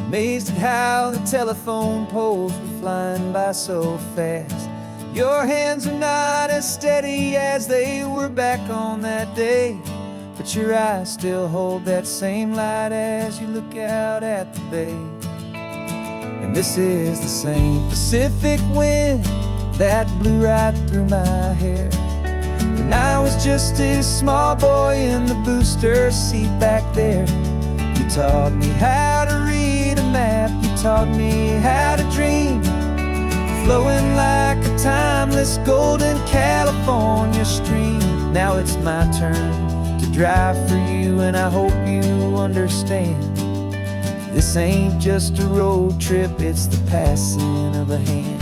amazed at how the telephone poles were flying by so fast. Your hands are not as steady as they were back on that day, but your eyes still hold that same light as you look out at the bay. And this is the same Pacific wind that blew right through my hair when I was just a small boy in the booster seat back there. You taught me how to read a map, you taught me how to dream, flowing like a timeless golden California stream. Now it's my turn to drive for you, and I hope you understand. This ain't just a road trip, it's the passing of a hand.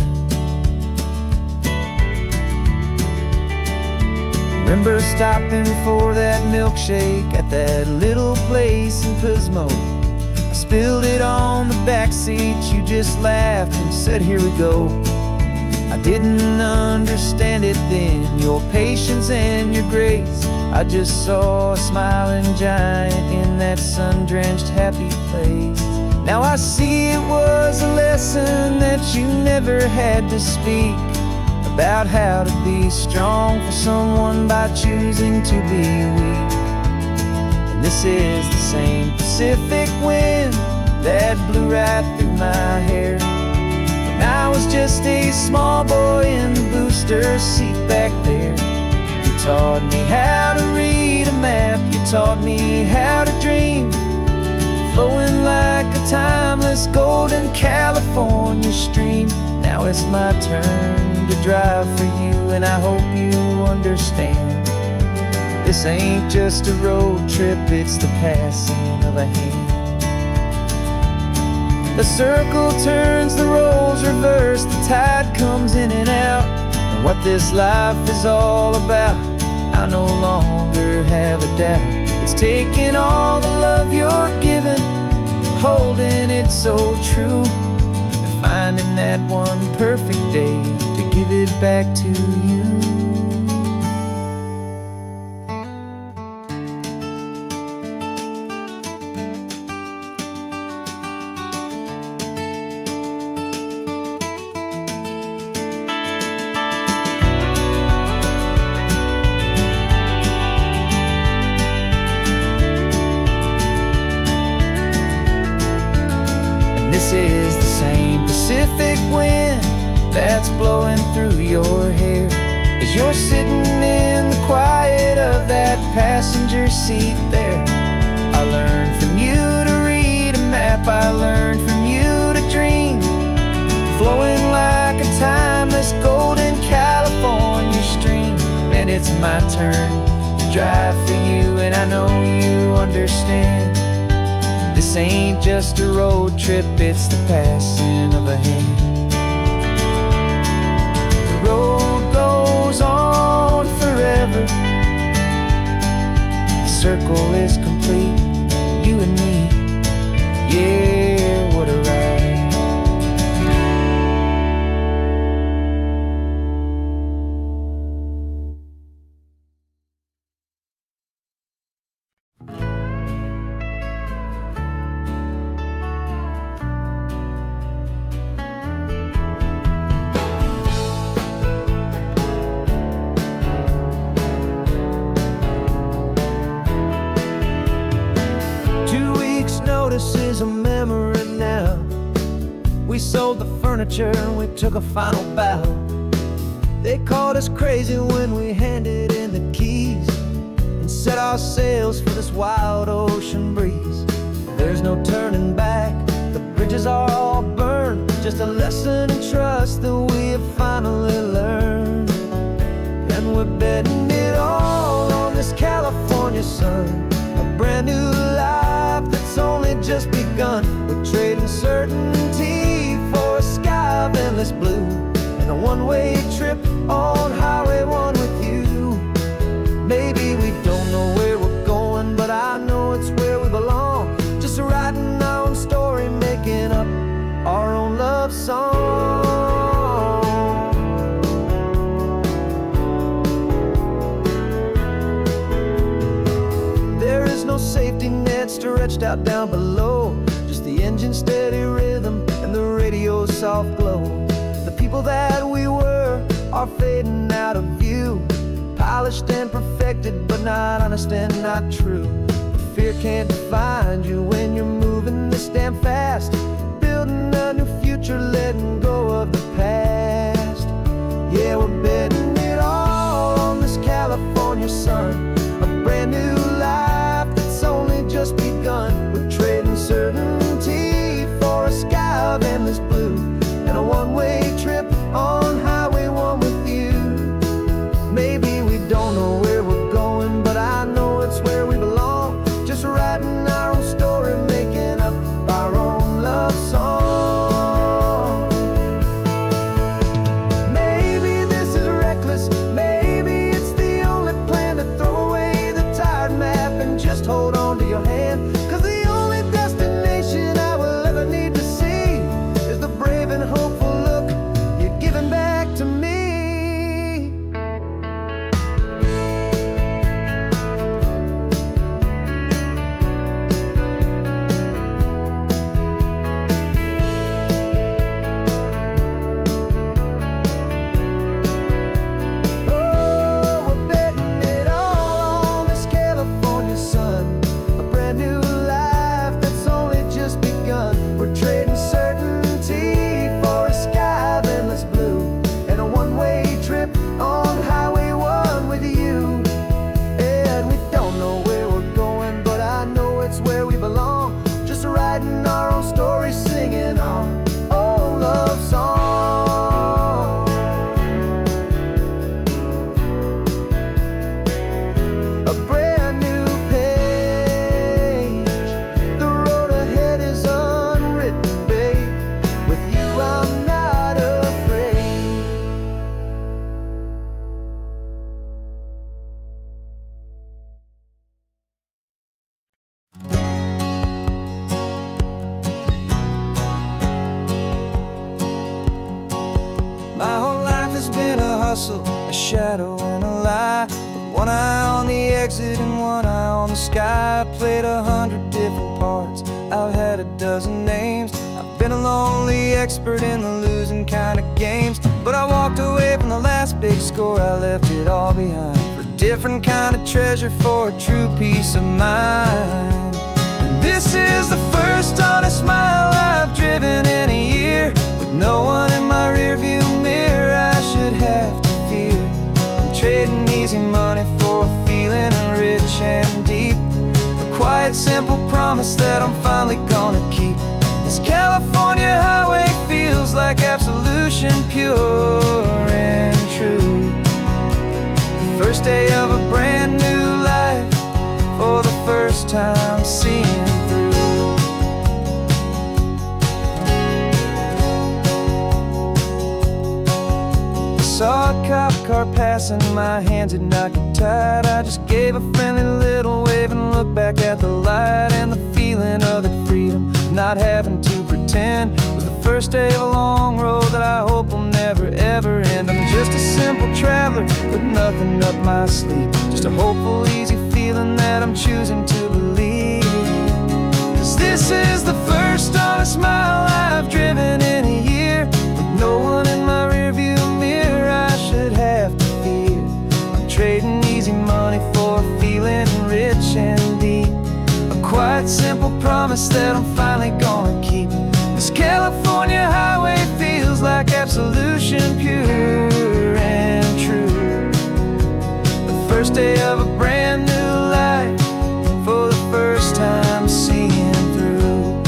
Remember stopping for that milkshake at that little place in Pismo? I spilled it on the back seat, you just laughed and said, here we go. I didn't understand it then, your patience and your grace. I just saw a smiling giant in that sun-drenched happy place. Now I see it was a lesson that you never had to speak, about how to be strong for someone by choosing to be weak. And this is the same Pacific wind that blew right through my hair when I was just a small boy in the booster seat back there. You taught me how to read a map, you taught me how to dream, flowing like a timeless golden California stream. Now it's my turn to drive for you, and I hope you understand. This ain't just a road trip, it's the passing of a hand. The circle turns, the roles reverse, the tide comes in and out. And what this life is all about, I no longer have a doubt. It's taking all the love you're giving, holding it so true, and finding that one perfect day to give it back to you. This is the same Pacific wind that's blowing through your hair as you're sitting in the quiet of that passenger seat there. I learned from you to read a map, I learned from you to dream, flowing like a timeless golden California stream. And it's my turn to drive for you, and I know you understand. This ain't just a road trip, it's the passing of a hand. The road goes on forever, the circle is complete, you and me, yeah, what a ride. Notice is a memory now. We sold the furniture and we took a final bow. They called us crazy when we handed in the keys and set our sails for this wild ocean breeze. There's no turning back, the bridges are all burned, just a lesson in trust that we have finally learned. And we're betting it all on this California sun, a brand new life that's only just begun. We're trading certainty for a sky of endless blue, and a one-way trip on Highway 1 with you. Maybe we don't know where we're going, but I know it's where we belong. Just writing our own story, making up our own love song. head stretched out down below. Just the engine's steady rhythm and the radio's soft glow. The people that we were are fading out of view, polished and perfected, but not honest and not true. Fear can't find you when you're moving this damn fast, building a new future, letting go of the past. Yeah, we're betting it all on this California sun, a brand new life that's only just begun. We're trading certainty for a sky of endless blue, and a one-way trip on Highway 1 with you. Maybe we don't know where we're going, but I know it's where we belong. Just writing our own story, making up our own love song. Maybe this is reckless, maybe it's the only plan to throw away the tired map and just hold on to your hand. 'Cause the only destination I will ever need to see is the brave and hopeful look you're giving back to me. My whole life has been a hustle, a shadow and a lie, with one eye on the exit and one eye on the sky. I played 100 different parts, I've had a dozen names. I've been a lonely expert in the losing kind of games, but I walked away from the last big score, I left it all behind for a different kind of treasure, for a true peace of mind. And this is the first honest mile I've driven in a year, with no one in my rearview mirror I should have to fear. I'm trading easy money for a feeling rich and deep, a quiet simple promise that I'm finally gonna keep. This California highway feels like absolution, pure and true. The first day of a brand new life, for the first time seeing through. Saw a cop car passing, my hands had not get tied. I just gave a friendly little wave and looked back at the light, and the feeling of the freedom, not having to pretend, was the first day of a long road that I hope will never ever end. I'm just a simple traveler with nothing up my sleeve, just a hopeful easy feeling that I'm choosing to believe. 'Cause this is the first honest mile I've driven in a year, with no one in my rearview mirror I should have to fear. I'm trading easy money for a feeling rich and deep, a quiet simple promise that I'm finally gonna keep. This California highway feels like absolution, pure and true. The first day of a brand new life, for the first time seeing through.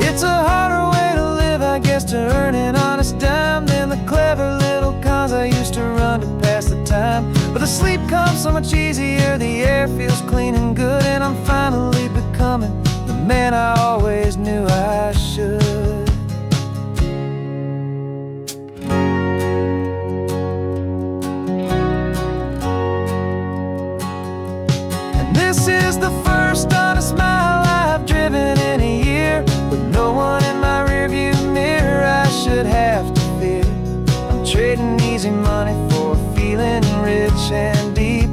It's a harder way to live, I guess, to earn an honest dime than the clever little cons I used to run to pass the time. But the sleep comes so much easier, the air feels clean and good, and I'm finally becoming the man I always knew I should. And this is the first honest mile I've driven in a year, with no one in my rearview mirror I should have to fear. I'm trading easy money for a feeling rich and deep,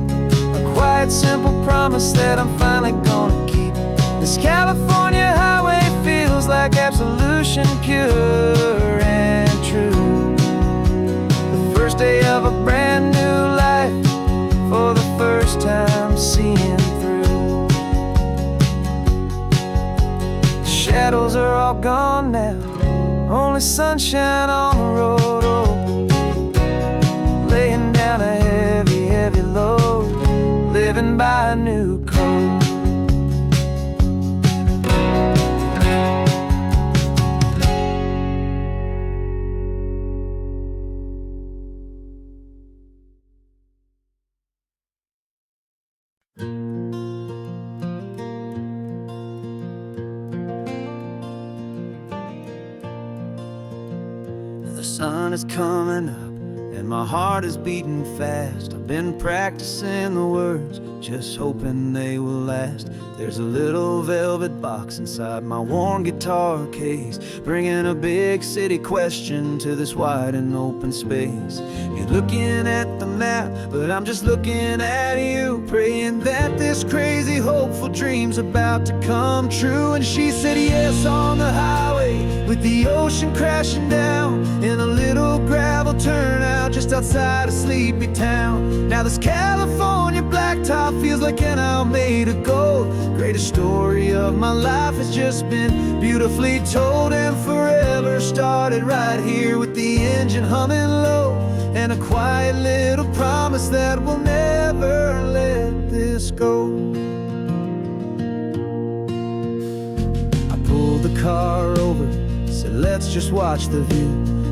a quiet quiet, simple promise that I'm finally gonna keep. This California highway feels like absolution, pure and true. The first day of a brand new life, for the first time seeing through. The shadows are all gone now, only sunshine on the road. Oh, laying down a heavy, heavy load, living by a new code. The sun is coming up and my heart is beating fast. I've been practicing the words, just hoping they will last. There's a little velvet box inside my worn guitar case, bringing a big city question to this wide and open space. You're looking at the map, but I'm just looking at you, praying that this crazy hopeful dream's about to come true. And she said yes on the highway, with the ocean crashing down, in a little gravel turnout just outside a sleepy town. Now this California blacktop feels like an owl made of gold. Greatest story of my life has just been beautifully told, and forever started right here with the engine humming low, and a quiet little promise that we'll never let this go. I pulled the car over, said let's just watch the view.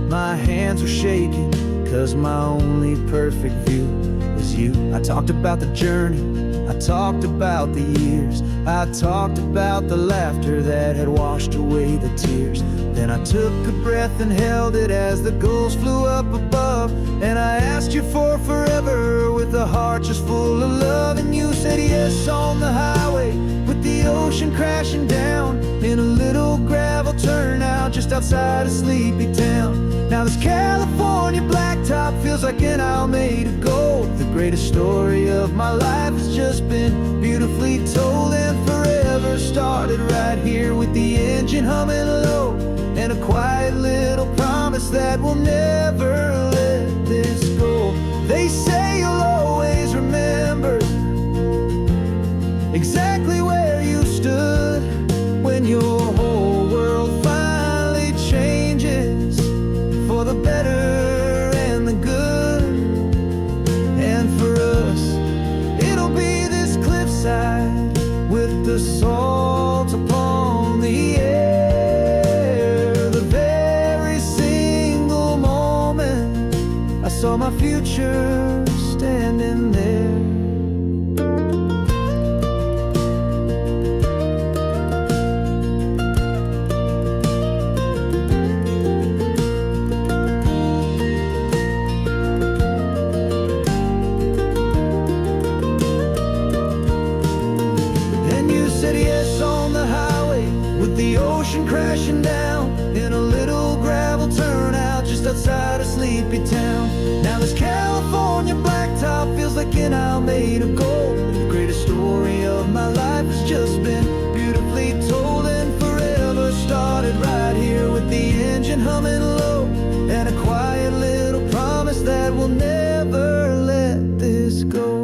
My hands were shaking, cause my only perfect view was you. I talked about the journey, I talked about the years, I talked about the laughter that had washed away the tears. Then I took a breath and held it as the gulls flew up above, and I asked you for forever with a heart just full of love. And you said yes on the highway, with the ocean crashing down, in a little gravel turnout just outside a sleepy town. Now this California blacktop feels like an owl made of gold. The greatest story of my life has just been beautifully told, and forever started right here with the engine humming low, and a quiet little promise that we'll never let this go. They say you'll always remember exactly where you stood when your whole world finally changes for the better and the good. And for us, it'll be this cliffside with the salt upon the air. The very single moment I saw my future standing there. Crashing down in a little gravel turnout just outside a sleepy town. Now this California blacktop feels like an owl made of gold. The greatest story of my life has just been beautifully told, and forever started right here with the engine humming low, and a quiet little promise that we'll never let this go.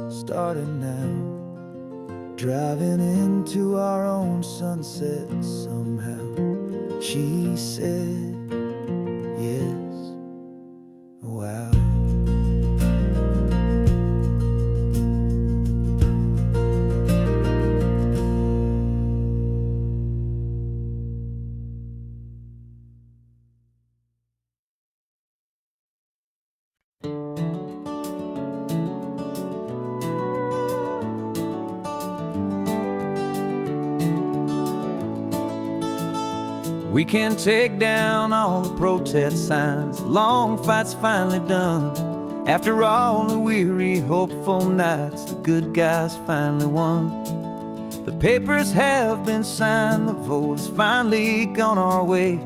Starting now, driving into our own sunset somehow. She said yes, wow. We can take down all the protest signs, the long fight's finally done. After all the weary, hopeful nights, the good guys finally won. The papers have been signed, the vote has finally gone our way.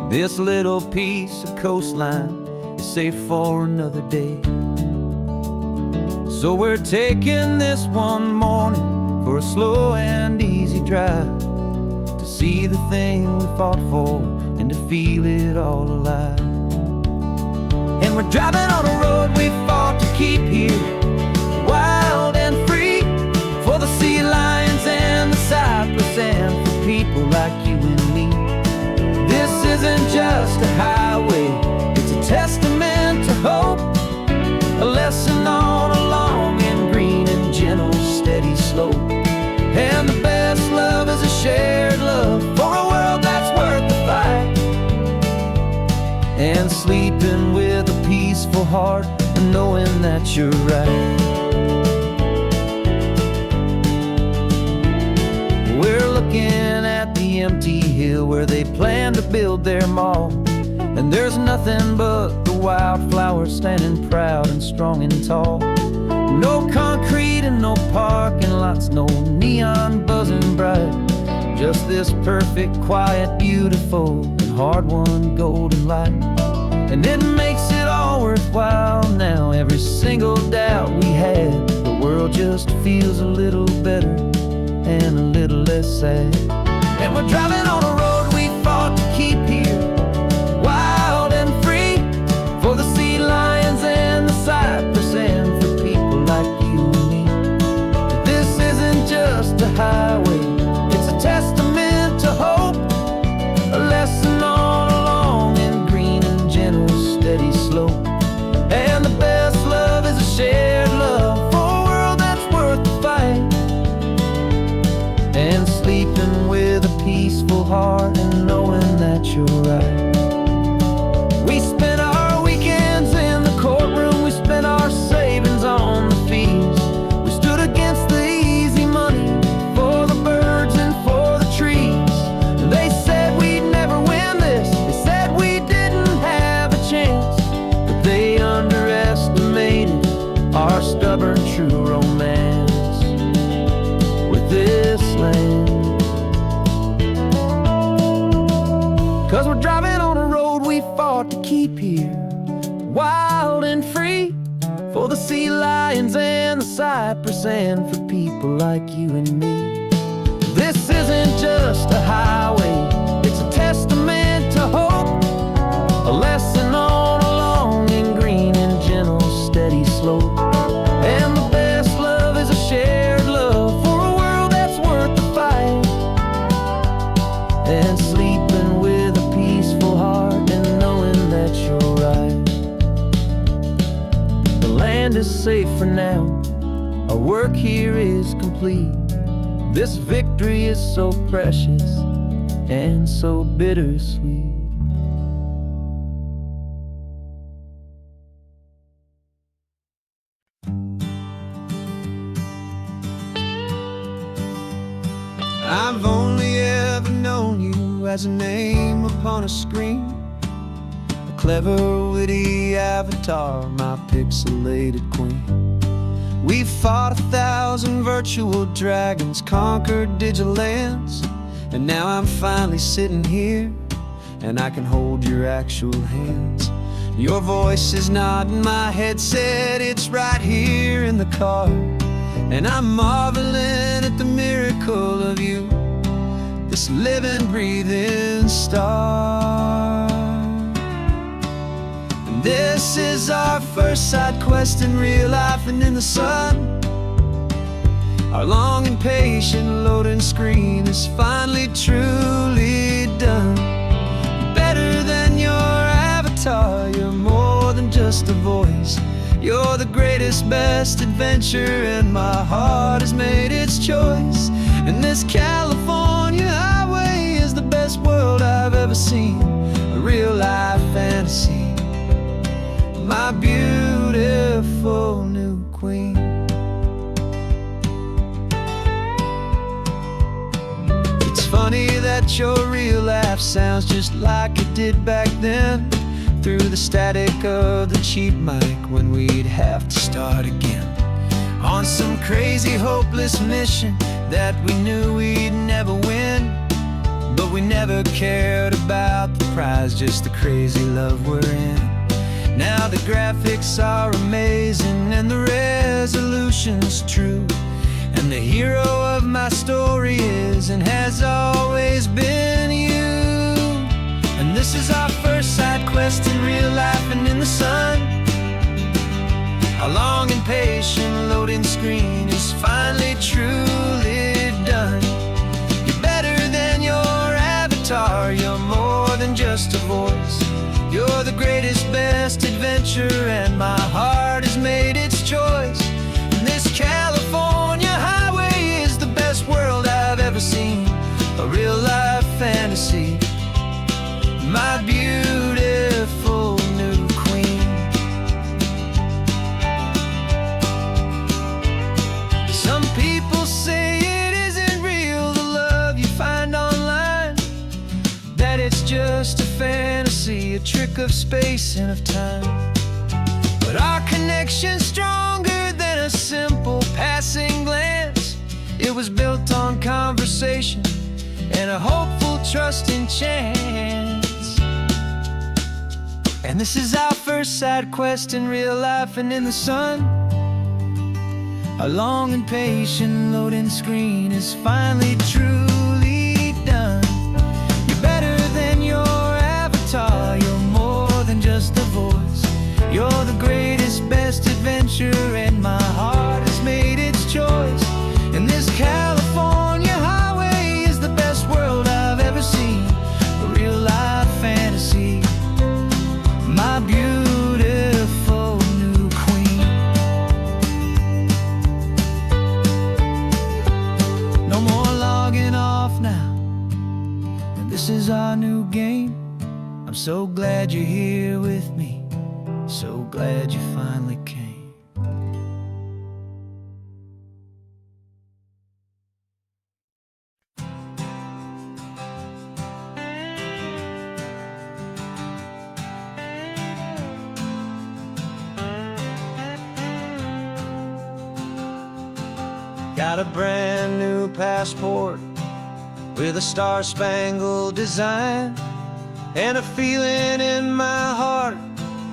This little piece of coastline is safe for another day. So we're taking this one morning for a slow and easy drive, to see the thing we fought for and to feel it all alive. And we're driving on a road we fought to keep here, wild and free, for the sea lions and the cypress and for people like you and me. This isn't just a highway, it's a testament to hope, a lesson on a long and green and gentle steady slope. And the best love is a shared love for a world that's worth the fight, and sleeping with a peaceful heart and knowing that you're right. We're looking at the empty hill where they plan to build their mall, and there's nothing but the wildflowers standing proud and strong and tall. No concrete and no parking lots, no neon buzzing bright, just this perfect, quiet, beautiful, and hard-won golden light. And it makes it all worthwhile now, every single doubt we had. The world just feels a little better and a little less sad. And we're driving on a road we fought to keep here, wild and free, for the sea lions and the cypress and for people like you and me. This isn't just a highway, it's a testament to hope, a lesson on a long and green and gentle steady slope. And the best love is a shared love for a world that's worth the fight, and sleeping with a peaceful heart and knowing that you're right. We spent our weekends in the courtroom, we spent our savings on the fees. We stood against the easy money for the birds and for the trees. And they said we'd never win this, they said we didn't have a chance, but they underestimated our stubborn true romance with this land. 'Cause we're driving on a road we fought to keep here, wild and free, for the sea lions and the cypress and for people like you and me. This isn't just a highway, it's a testament to hope, a lesson on a long and green and gentle steady slope. And the best love is a shared love for a world that's worth the fight, and sleeping with a peaceful heart and knowing that you're right. The land is safe for now, our work here is complete. This victory is so precious and so bittersweet. I've only ever known you as a name upon a screen, a clever, witty avatar, my pixelated queen. We fought 1,000 virtual dragons, conquered digital lands, and now I'm finally sitting here, and I can hold your actual hands. Your voice is not in my headset, it's right here in the car, and I'm marveling at the miracle of you, this living, breathing star. And this is our first side quest in real life and in the sun. Our long and patient loading screen is finally truly done. Better than your avatar, you're more than just a voice. You're the greatest, best adventure, and my heart has made its choice. And this California highway is the best world I've ever seen, a real life fantasy, my beautiful new queen. It's funny that your real life sounds just like it did back then, through the static of the cheap mic when we'd have to start again. On some crazy, hopeless mission, that we knew we'd never win, but we never cared about the prize, just the crazy love we're in. Now the graphics are amazing and the resolution's true, and the hero of my story is and has always been you. And this is our first side quest in real life and in the sun. Our long and patient loading screen is finally truly done. You're better than your avatar, you're more than just a voice. You're the greatest, best adventure, and my heart has made its choice. And this California highway is the best world I've ever seen, a real life fantasy, my beautiful new queen. Some people say it isn't real, the love you find online, that it's just a fantasy, a trick of space and of time. But our connection's stronger than a simple passing glance. It was built on conversation and a hopeful, trusting chance. And this is our first side quest in real life and in the sun. Our long and patient loading screen is finally truly done. You're better than your avatar, you're more than just a voice. You're the greatest, best adventure, and my heart has made its choice. And this California highway is the best world I've ever seen, a real life fantasy, my beautiful new queen. No more logging off now, and this is our new game. I'm so glad you're here with me, so glad you finally came. Got a brand new passport with a star-spangled design, and a feeling in my heart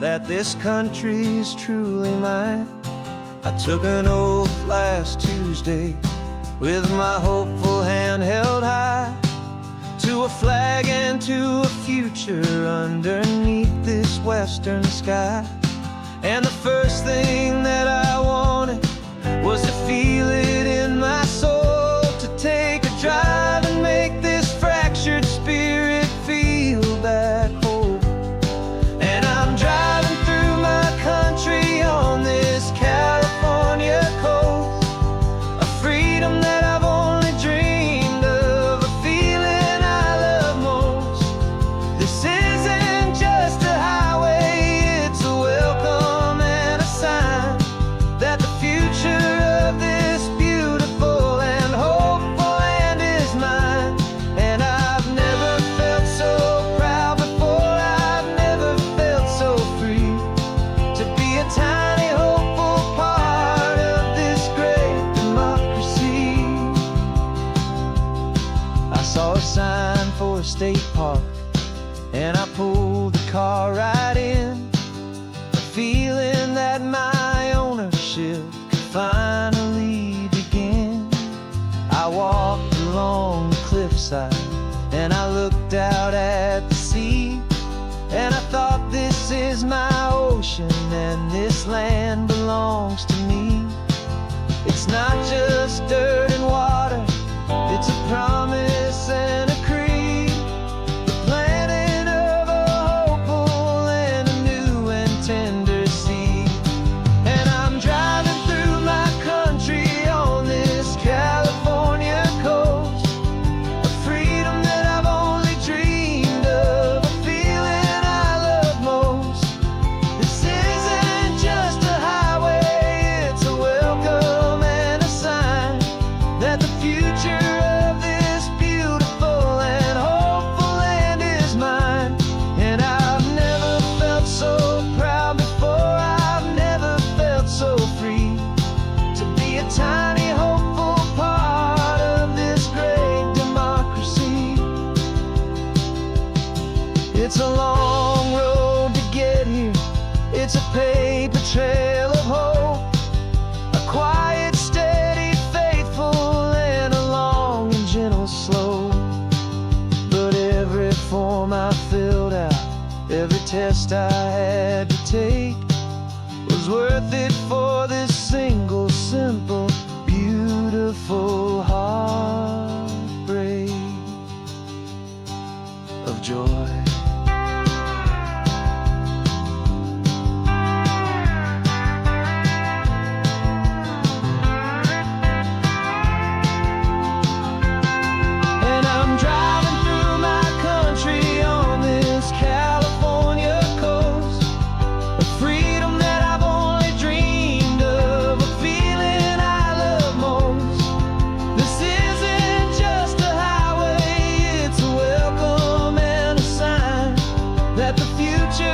that this country's truly mine. I took an oath last Tuesday with my hopeful hand held high, to a flag and to a future underneath this western sky. And the first thing that I wanted was to feel it in my soul, to take a drive and make this fractured spirit feel back home. And I'm driving through my country on this California coast, a freedom that I've only dreamed of, a feeling I love most. This isn't just a highway, it's a welcome and a sign that the future of this beautiful and hopeful land is mine. And I've never felt so proud before, I've never felt so free, to be a tiny hopeful part of this great democracy. I saw a sign for a state park, and I pulled the car right in, a feeling that my ownership could finally begin. I walked along the cliffside and I looked out at the sea, and I thought, this is my ocean and this land belongs to me. It's not just dirt and water, it's a promise and a creed, the planting of a hopeful and a new and tender seed. And I'm driving through my country on this California coast, a freedom that I've only dreamed of, a feeling I love most. This isn't just a highway, it's a welcome and a sign that the future of this beautiful It's a long road to get here. It's a paper trail of hope, a quiet, steady, faithful, and a long and gentle slope. But every form I filled out, every test I had to take, was worth it for this single, simple, beautiful heartbreak of joy. And I'm driving through my country on this California coast, a freedom that I've only dreamed of, a feeling I love most. This isn't just a highway, it's a welcome and a sign that the future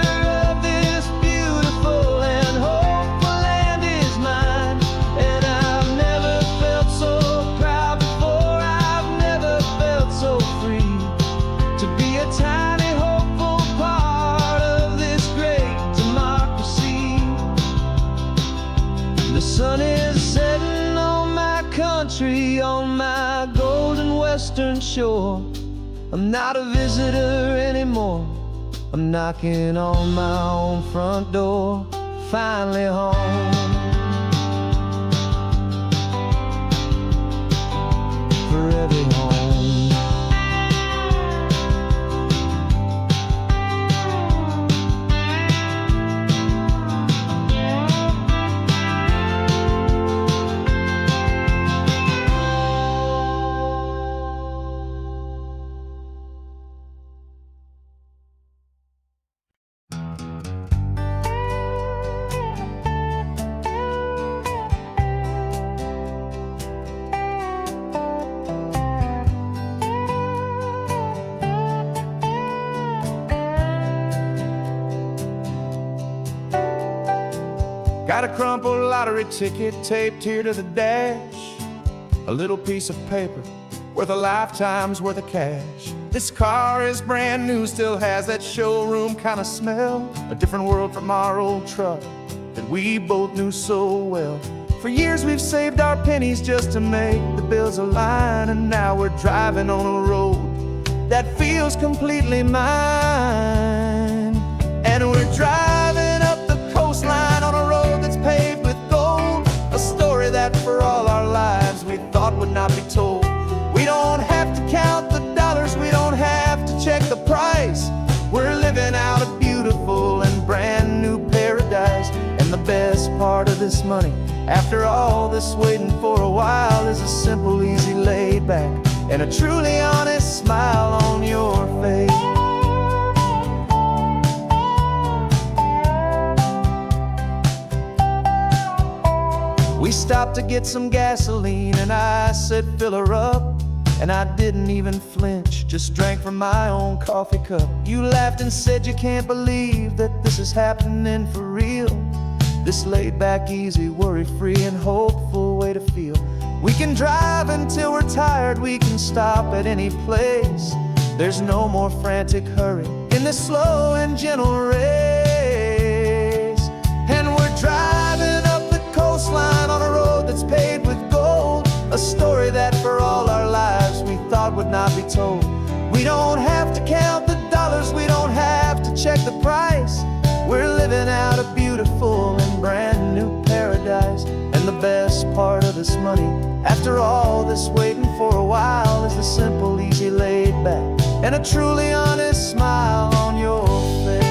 of this beautiful and hopeful land is mine. And I've never felt so proud before, I've never felt so free to be a tiny, hopeful part of this great democracy. The sun is setting on my country, on my golden western shore. I'm not a visitor anymore, I'm knocking on my own front door, finally home. Forever home. Got a crumpled lottery ticket taped here to the dash, a little piece of paper worth a lifetime's worth of cash. This car is brand new, still has that showroom kind of smell, a different world from our old truck that we both knew so well. For years we've saved our pennies just to make the bills align, and now we're driving on a road that feels completely mine. And we're driving up the coastline on a road that's paved with gold, a story that for all our lives we thought would not be told. We don't have to count the dollars, we don't have to check the price. We're living out a beautiful and brand new paradise. And the best part of this money, after all this waiting for a while, is a simple, easy, laid back, and a truly honest smile on your face. We stopped to get some gasoline, and I said, fill her up. And I didn't even flinch, just drank from my own coffee cup. You laughed and said you can't believe that this is happening for real. This laid back, easy, worry-free and hopeful way to feel. We can drive until we're tired, we can stop at any place. There's no more frantic hurry in this slow and gentle race. And we're driving up the coastline on a road that's paved with gold, a story that for all our lives we thought would not be told. We don't have to count the dollars, we don't have to check the price. We're living out a beautiful and brand new paradise. And the best part of this money, after all this waiting for a while, is the simple, easy, laid back, and a truly honest smile on your face.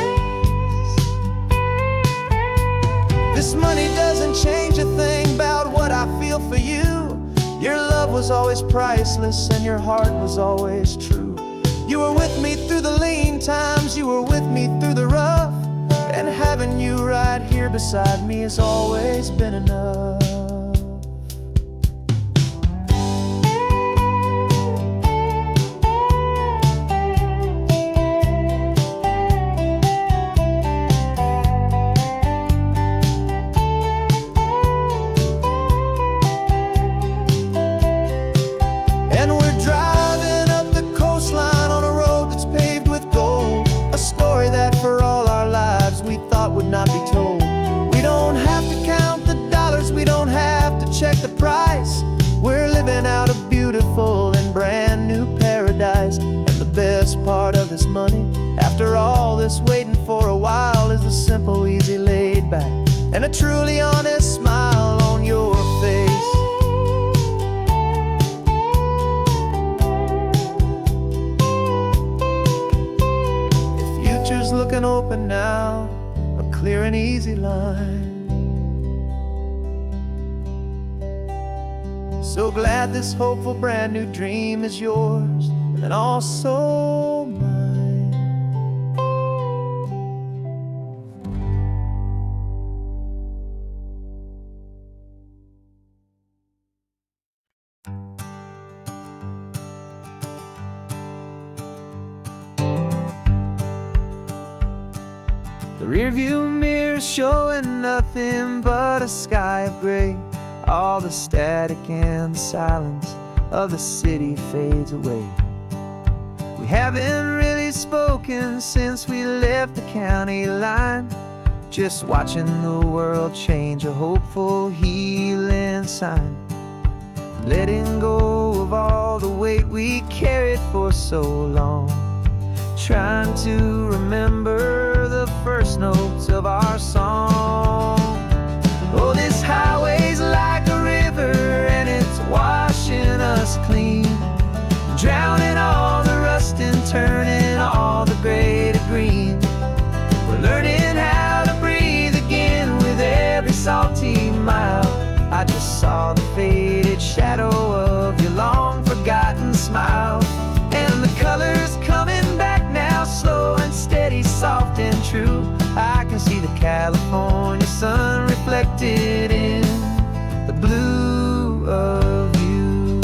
This money doesn't change a thing about what I feel for you. Your love was always priceless and your heart was always true. You were with me through the lean times, you were with me through the rough, and having you right here beside me has always been enough. part of this money. After all this waiting for a while is a simple, easy, laid back, and a truly honest smile on your face. The future's looking open now, a clear and easy line. So glad this hopeful brand new dream is yours and also mine. The rearview mirror showing nothing but a sky of gray. All the static and the silence of the city fades away. We haven't really spoken since we left the county line, just watching the world change, a hopeful healing sign. Letting go of all the weight we carried for so long, trying to remember the first notes of our song. Oh, this highway's like a river and it's washing us clean, drowning all the rust and turning all the gray to green. We're learning how to breathe again with every salty mile. I just saw the faded shadow of your long forgotten smile, and the colors coming back now, slow and steady, soft and true. I can see the California sun reflected in the blue of you.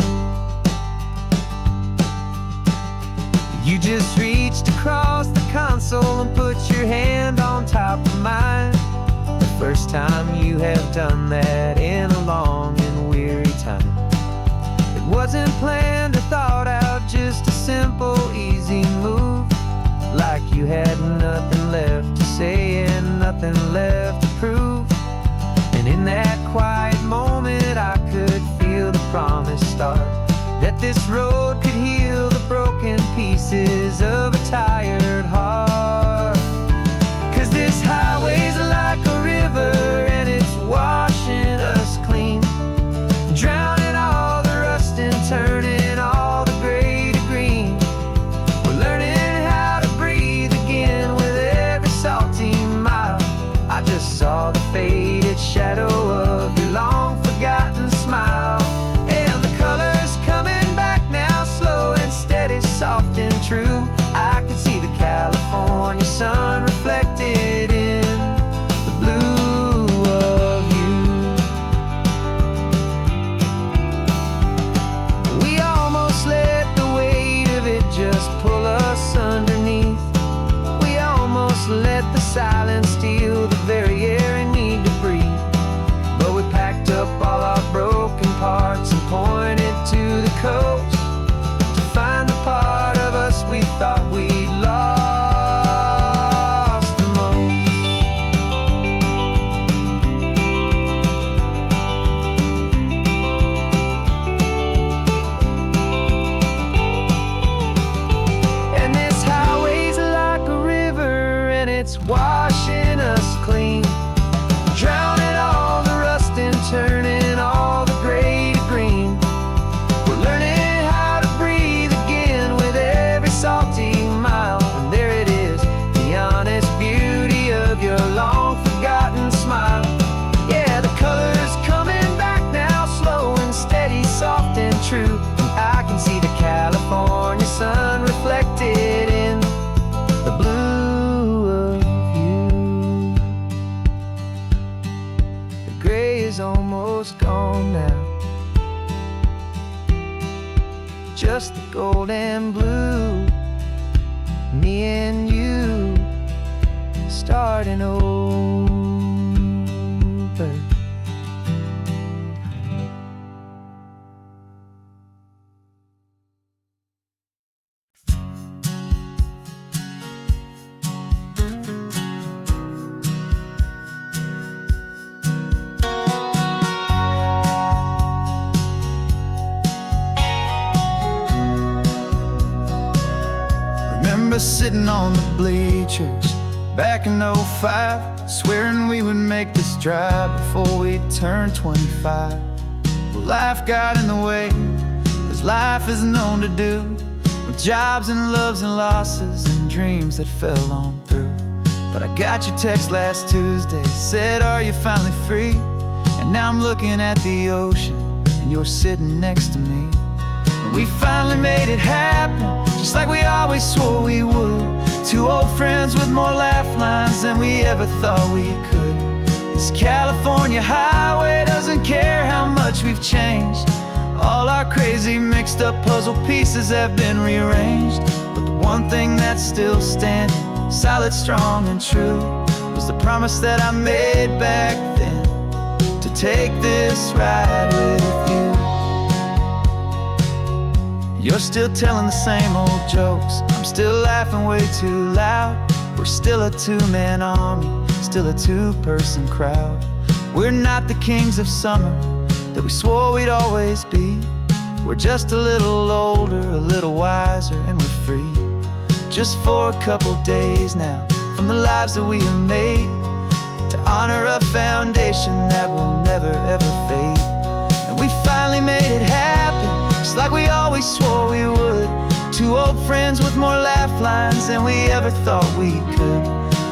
You just reached across the console and put your hand on top of mine. The first time you have done that in a long and weary time. It wasn't planned or thought out, just a simple, easy move. Like you had nothing left to say and nothing left to prove. And in that quiet moment I could feel the promise start, that this road could heal the broken pieces of a tired heart. 'Cause this highway's like a river and it's washing us clean, drowning all the rust and turning all the gray to green. We're learning how to breathe again with every salty mile. I just saw the faded shadow of your long forgotten smile, and the colors coming back now, slow and steady, soft and true. I can see the California sun reflected in the blue of you. We almost let the weight of it just pull us underneath. We almost let the silence steal the very air and need to breathe. But we packed up all our broken parts and pointed to the coast to find the part of us we thought we'd lost the most. And this highway's like a river and it's washing us clean, drowning all the rust and turning all the gray to green. We're learning how to breathe again with every salty mile. And there it is, the honest beauty of your long forgotten smile. Yeah, the colors coming back now, slow and steady, soft and true. I can see the California sun reflected in the blue of you. The gray is almost gone now, just the gold and blue. Me and you starting over. sitting on the bleachers back in '05, swearing we would make this drive before we turned 25. Well, life got in the way, as life is known to do, with jobs and loves and losses and dreams that fell on through. But I got your text last Tuesday, said, are you finally free? And now I'm looking at the ocean, and you're sitting next to me. And we finally made it happen, just like we always swore we would. Two old friends with more laugh lines than we ever thought we could. This California highway doesn't care how much we've changed. All our crazy mixed up puzzle pieces have been rearranged. But the one thing that's still standing, solid, strong, and true, was the promise that I made back then, to take this ride with you. You're still telling the same old jokes, I'm still laughing way too loud. We're still a two-man army, still a two-person crowd. We're not the kings of summer that we swore we'd always be. We're just a little older, a little wiser, and we're free. Just for a couple days now, from the lives that we have made, to honor a foundation that will never ever fade. And we finally made it happen, just like we always swore we would. Two old friends with more laugh lines than we ever thought we could.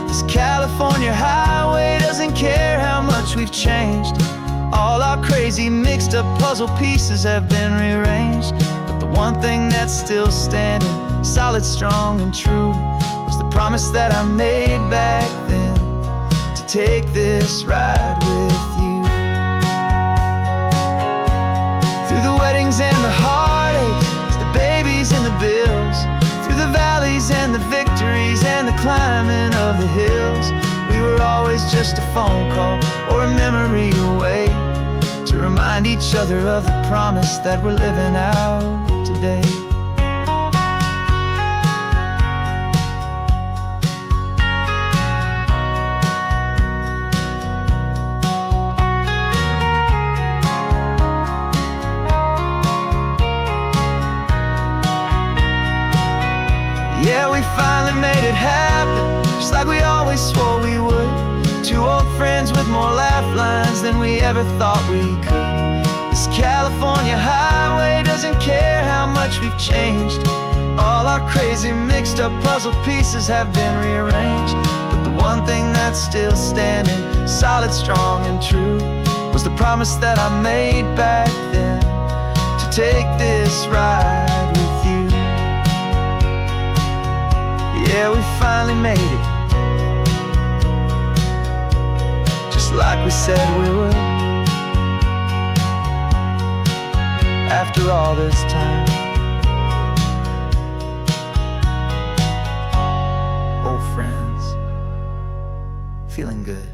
This California highway doesn't care how much we've changed. All our crazy mixed up puzzle pieces have been rearranged. But the one thing that's still standing, solid, strong, and true, was the promise that I made back then, to take this ride with you. Through the weddings and the heartaches, the babies and the bills, through the valleys and the victories and the climbing of the hills, we were always just a phone call or a memory away, to remind each other of the promise that we're living out today. Yeah, we finally made it happen, just like we always swore we would. Two old friends with more laugh lines than we ever thought we could. This California highway doesn't care how much we've changed. All our crazy mixed up puzzle pieces have been rearranged. But the one thing that's still standing, solid, strong, and true, was the promise that I made back then, to take this ride with you. Yeah, we finally made it, just like we said we would. After all this time, old friends, feeling good.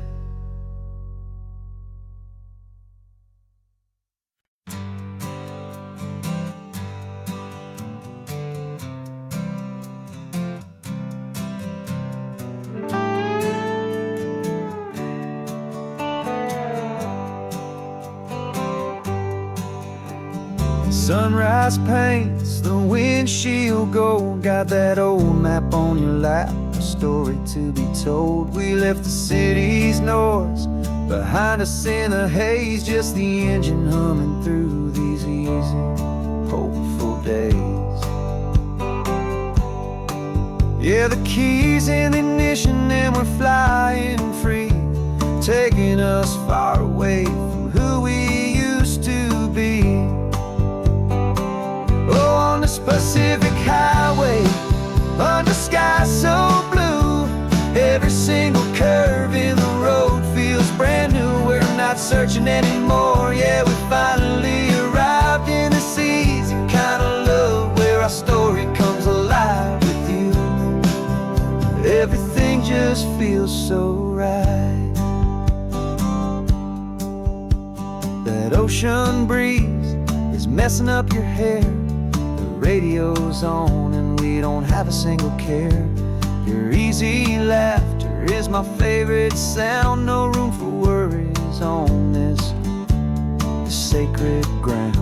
Sunrise paints the windshield gold. Got that old map on your lap, a story to be told. We left the city's noise behind us in the haze, just the engine humming through these easy, hopeful days. Yeah, the keys in the ignition and we're flying free, taking us far away from who we used to be. Oh, on this Pacific highway, under sky so blue, every single curve in the road feels brand new. We're not searching anymore, yeah, we finally arrived in this easy kind of love, where our story comes alive with you. Everything just feels so right. That ocean breeze is messing up your hair, radio's on and we don't have a single care. Your easy laughter is my favorite sound. No room for worries on this sacred ground.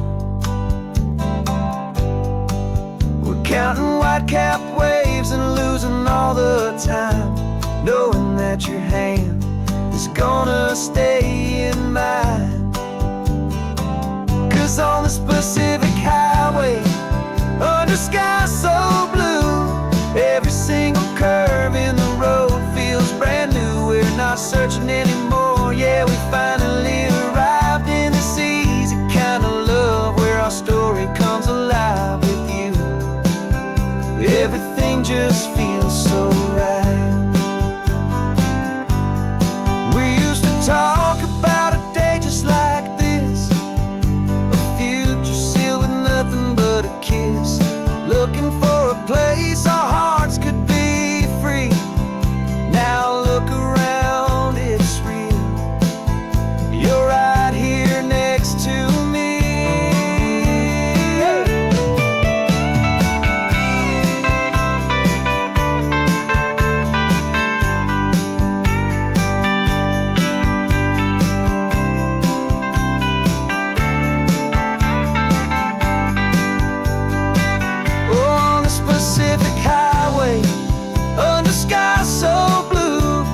We're counting white-capped waves lives and losing all the time, knowing that your hand is gonna stay in mine. 'Cause on this Pacific highway, under skies so blue, every single curve in the road feels brand new. We're not searching anymore, yeah, we finally arrived in this easy kind of love where our story comes alive with you. Everything just feels so right. We used to talk about a day just like this, a future sealed with nothing but a kiss, looking for a place our hearts could be free. Now look around, it's real. You're right here next to me. On this Pacific highway, under skies so blue,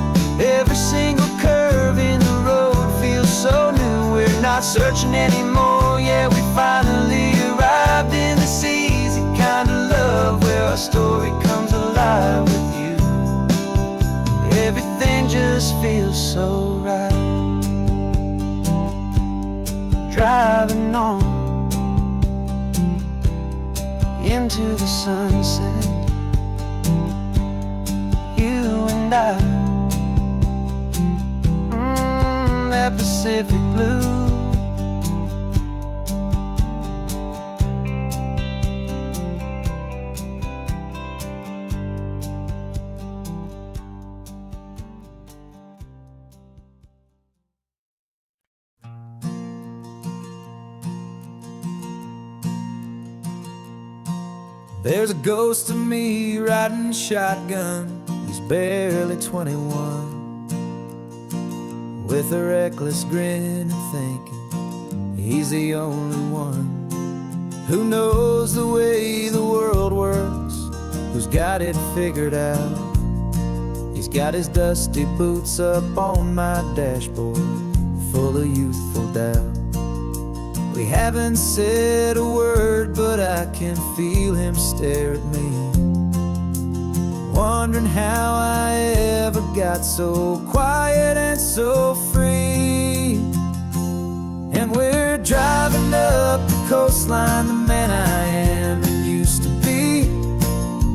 every single curve in the road feels so new. We're not searching anymore, yeah, we finally arrived in this easy kind of love where our story comes alive with you. Everything just feels so right. Driving on into the sunset, you and I, that Pacific blue. There's a ghost of me riding shotgun. He's barely 21, with a reckless grin and thinking he's the only one who knows the way the world works, who's got it figured out. He's got his dusty boots up on my dashboard, full of youthful doubt. We haven't said a word, but I can feel him stare at me, wondering how I ever got so quiet and so free. And we're driving up the coastline, the man I am and used to be.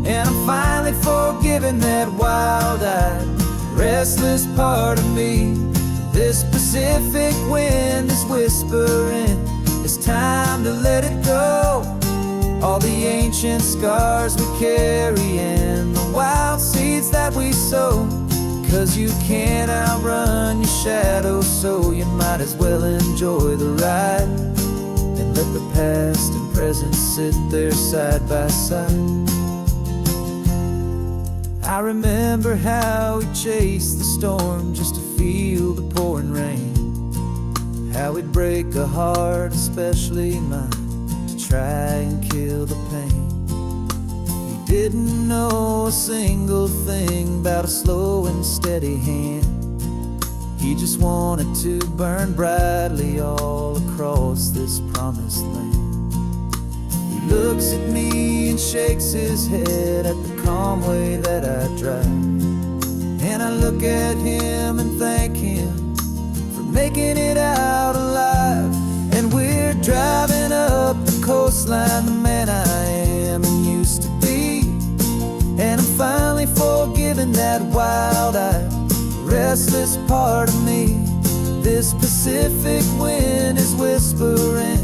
And I'm finally forgiving that wild-eyed, restless part of me. This Pacific wind is whispering, it's time to let it go. All the ancient scars we carry and the wild seeds that we sow. 'Cause you can't outrun your shadow, so you might as well enjoy the ride and let the past and present sit there side by side. I remember how we chased the storm just to feel the pouring rain, how we'd break a heart, especially mine, to try and kill the pain. He didn't know a single thing about a slow and steady hand. He just wanted to burn brightly all across this promised land. He looks at me and shakes his head at the calm way that I drive, and I look at him and thank him for making it out alive. And we're driving up the coastline, the man I am and used to be. And I'm finally forgiving that wild-eyed, restless part of me. This Pacific wind is whispering,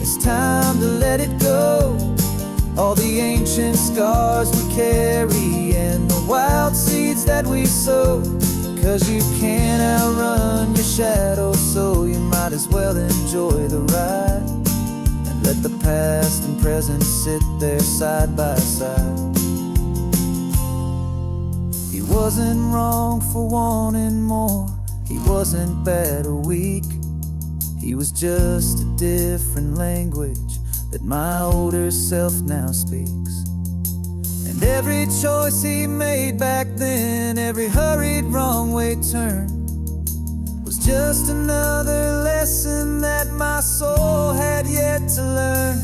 it's time to let it go. All the ancient scars we carry and the wild seeds that we sow. 'Cause you can't outrun your shadow, so you might as well enjoy the ride and let the past and present sit there side by side. He wasn't wrong for wanting more, he wasn't bad or weak. He was just a different language that my older self now speaks. And And every choice he made back then, every hurried wrong way turn, was just another lesson that my soul had yet to learn.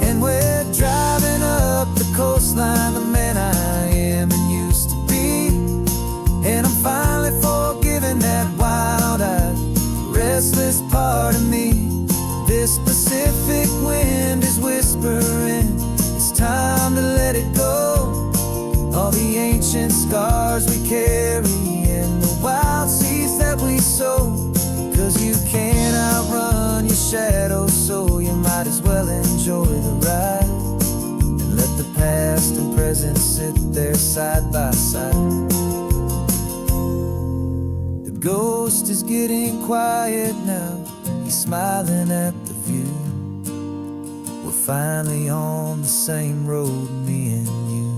And we're driving up the coastline, the man I am and used to be, and I'm finally forgiving that wild-eyed, restless part of me. This Pacific wind is whispering, it's time to let it go. All the ancient scars we carry and the wild seeds that we sow. 'Cause you can't outrun your shadow, so you might as well enjoy the ride. And let the past and present sit there side by side. The ghost is getting quiet now, he's smiling at the view. We're finally on the same road, me and you.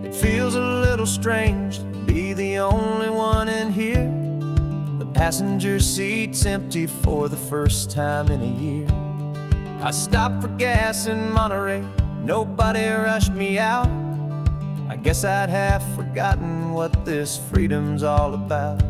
It feels a little strange to be the only one in here. The passenger seat's empty for the first time in a year. I stopped for gas in Monterey, nobody rushed me out. I guess I'd have forgotten what this freedom's all about.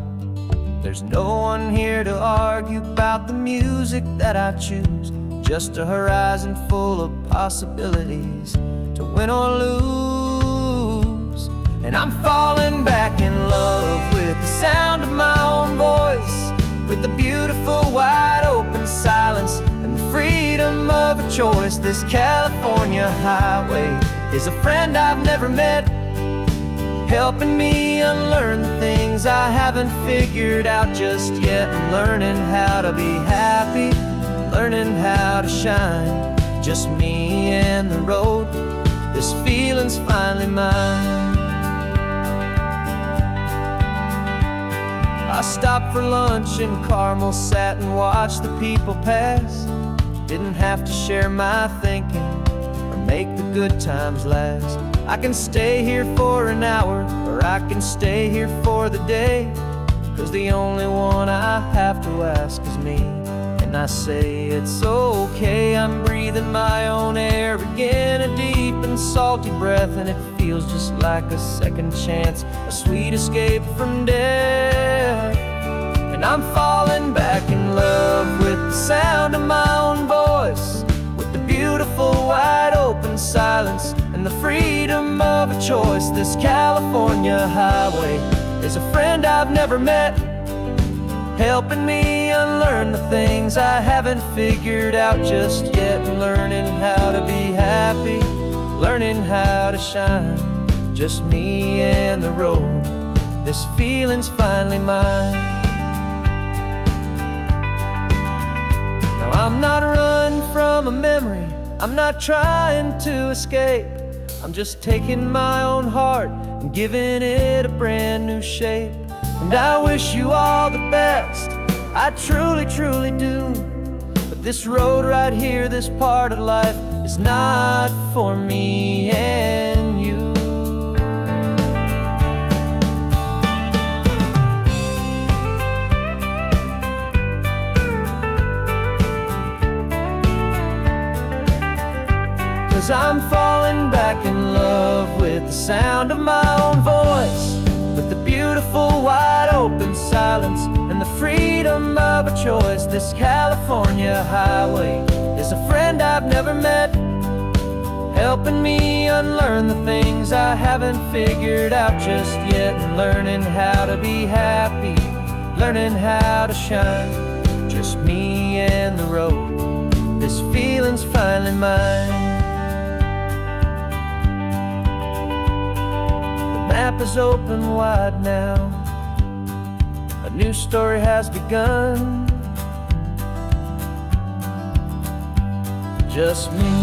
There's no one here to argue about the music that I choose, just a horizon full of possibilities to win or lose. And I'm falling back in love with the sound of my own voice, with the beautiful wide open silence and the freedom of a choice. This California highway is a friend I've never met, helping me unlearn the things I haven't figured out just yet. I'm learning how to be happy, learning how to shine, just me and the road. This feeling's finally mine. I stopped for lunch in Carmel, sat and watched the people pass. Didn't have to share my thinking or make the good times last. I can stay here for an hour, or I can stay here for the day, 'cause the only one I have to ask is me. And I say it's okay, I'm breathing my own air again, a deep and salty breath, and it feels just like a second chance, a sweet escape from death. And I'm falling back in love with the sound of my own voice, with the beautiful wide open silence and the freedom of a choice. This California highway is a friend I've never met, helping me unlearn the things I haven't figured out just yet. Learning how to be happy, learning how to shine, just me and the road. This feeling's finally mine. Now I'm not running from a memory, I'm not trying to escape. I'm just taking my own heart and giving it a brand new shape. And I wish you all the best, I truly, truly do. But this road right here, this part of life, is not for me and you. 'Cause I'm falling back in love with the sound of my own voice, with the beautiful wide open silence and the freedom of a choice. This California highway is a friend I've never met, helping me unlearn the things I haven't figured out just yet. And learning how to be happy, learning how to shine, just me and the road. This feeling's finally mine. The map is open wide now, a new story has begun. Just me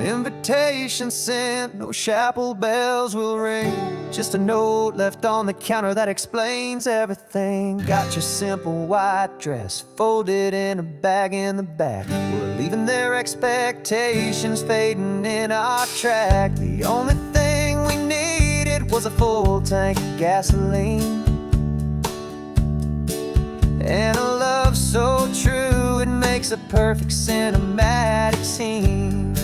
invitation sent, no chapel bells will ring. Just a note left on the counter that explains everything. Got your simple white dress folded in a bag in the back. We're leaving their expectations fading in our track. The only thing we needed was a full tank of gasoline, and a love so true it makes a perfect cinematic scene.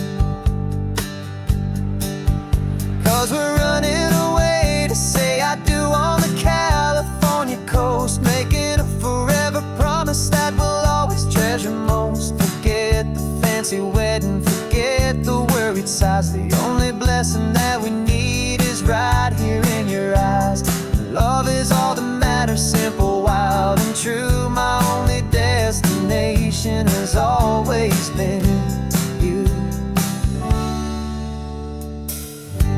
'Cause we're running away to say I do on the California coast, making a forever promise that we'll always treasure most. Forget the fancy wedding, forget the worried sighs. The only blessing that we need is right here in your eyes. Love is all that matters, simple, wild, and true. My only destination has always been you.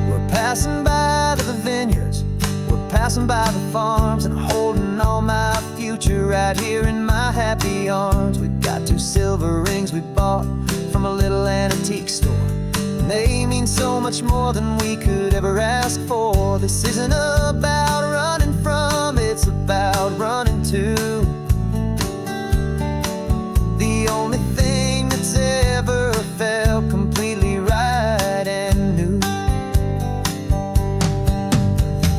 We're passing by the vineyards, we're passing by the farms, and holding all my future right here in my happy arms. We've got 2 silver rings we bought from a little antique store, and they mean so much more than we could ever ask for. This isn't about running from, it's about running to the only thing that's ever felt completely right and new.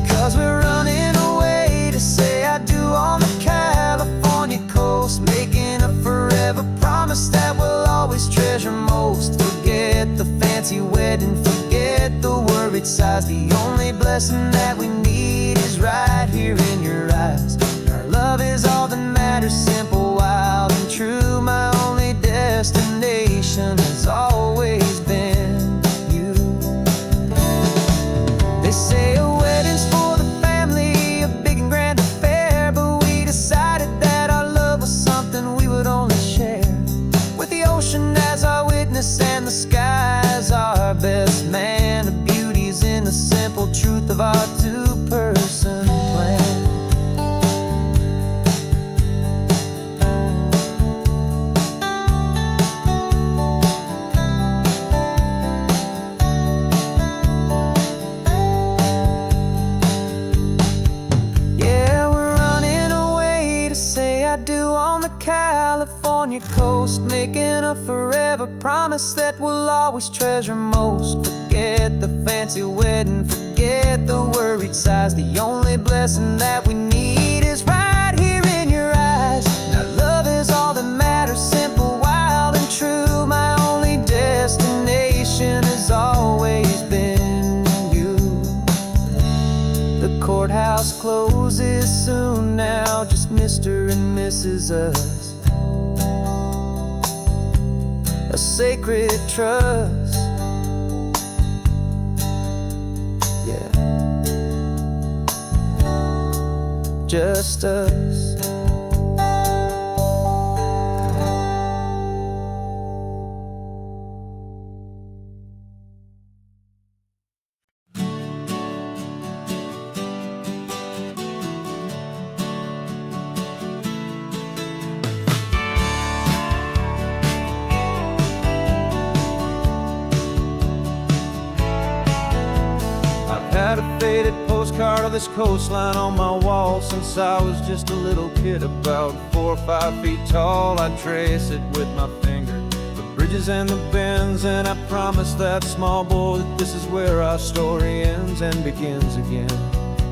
'Cause we're running away to say I do on the California coast, making a forever promise that we'll always treasure most. Forget the fancy wedding, forget the worried sighs. The only blessing that we need is right here in your eyes. Our love is all that matters, simple, wild, and true. My only destination has always been you. They say a wedding's for the family, a big and grand affair, but we decided that our love was something we would only share with the ocean as our witness and the sky as our best man. The beauty's in the simple truth of our 2-person plan. Yeah, we're running away to say I do on the California coast, making a forever promise that we'll always treasure most. Forget the fancy wedding, forget the worried sighs. The only blessing that we need is right here in your eyes. Now love is all that matters, simple, wild, and true. My only destination has always been you. The courthouse closes soon now, just Mr. and Mrs. Us. A sacred trust, yeah, just us. Had a faded postcard of this coastline on my wall since I was just a little kid, about 4 or 5 feet tall. I trace it with my finger, the bridges and the bends, and I promise that small boy that this is where our story ends and begins again.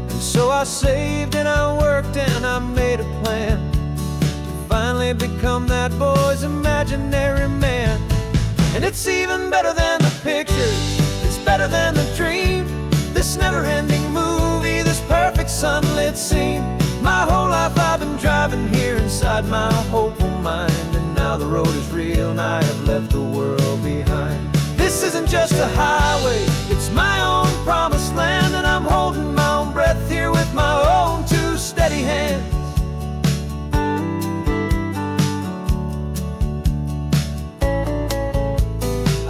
And so I saved and I worked and I made a plan to finally become that boy's imaginary man. And it's even better than the pictures, it's better than the dream. This never-ending movie, this perfect sunlit scene. My whole life I've been driving here inside my hopeful mind, and now the road is real and I have left the world behind. This isn't just a highway, it's my own promised land, and I'm holding my own breath here with my own 2 steady hands.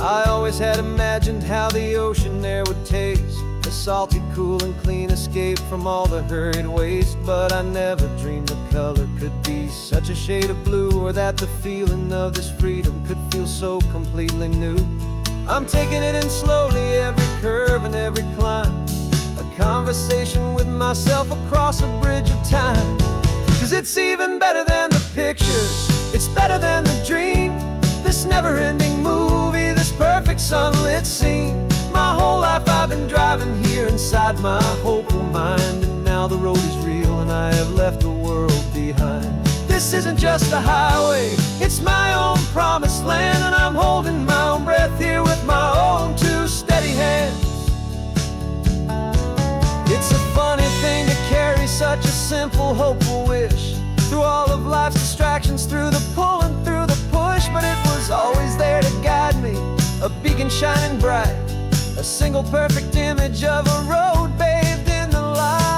I always had imagined how the ocean there would taste, a salty, cool, and clean escape from all the hurried waste. But I never dreamed the color could be such a shade of blue, or that the feeling of this freedom could feel so completely new. I'm taking it in slowly, every curve and every climb, a conversation with myself across a bridge of time. 'Cause it's even better than the pictures, it's better than the dream, this never-ending movie, this perfect sunlit scene. My whole life I've been driving here inside my hopeful mind, and now the road is real and I have left the world behind. This isn't just a highway, it's my own promised land, and I'm holding my own breath here with my own two steady hands. It's a funny thing to carry such a simple, hopeful wish through all of life's distractions, through the pull and through the push, but it was always there to guide me, a beacon shining bright, a single perfect image of a road bathed in the light.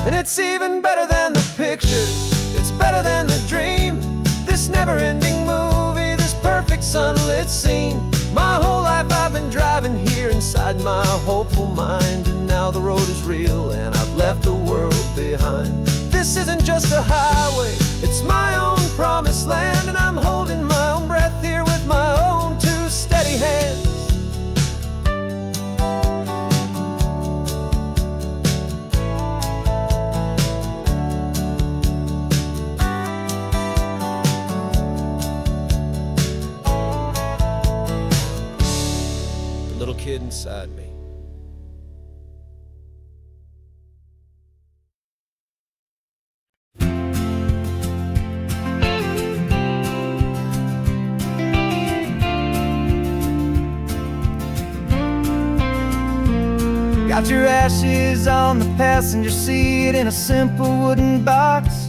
And it's even better than the pictures, it's better than the dream, this never-ending movie, this perfect sunlit scene. My whole life I've been driving here inside my hopeful mind, and now the road is real and I've left the world behind. This isn't just a highway, it's my own promised land, and I'm holding my own breath here with my own two steady hands. Little kid inside me. Got your ashes on the passenger seat in a simple wooden box.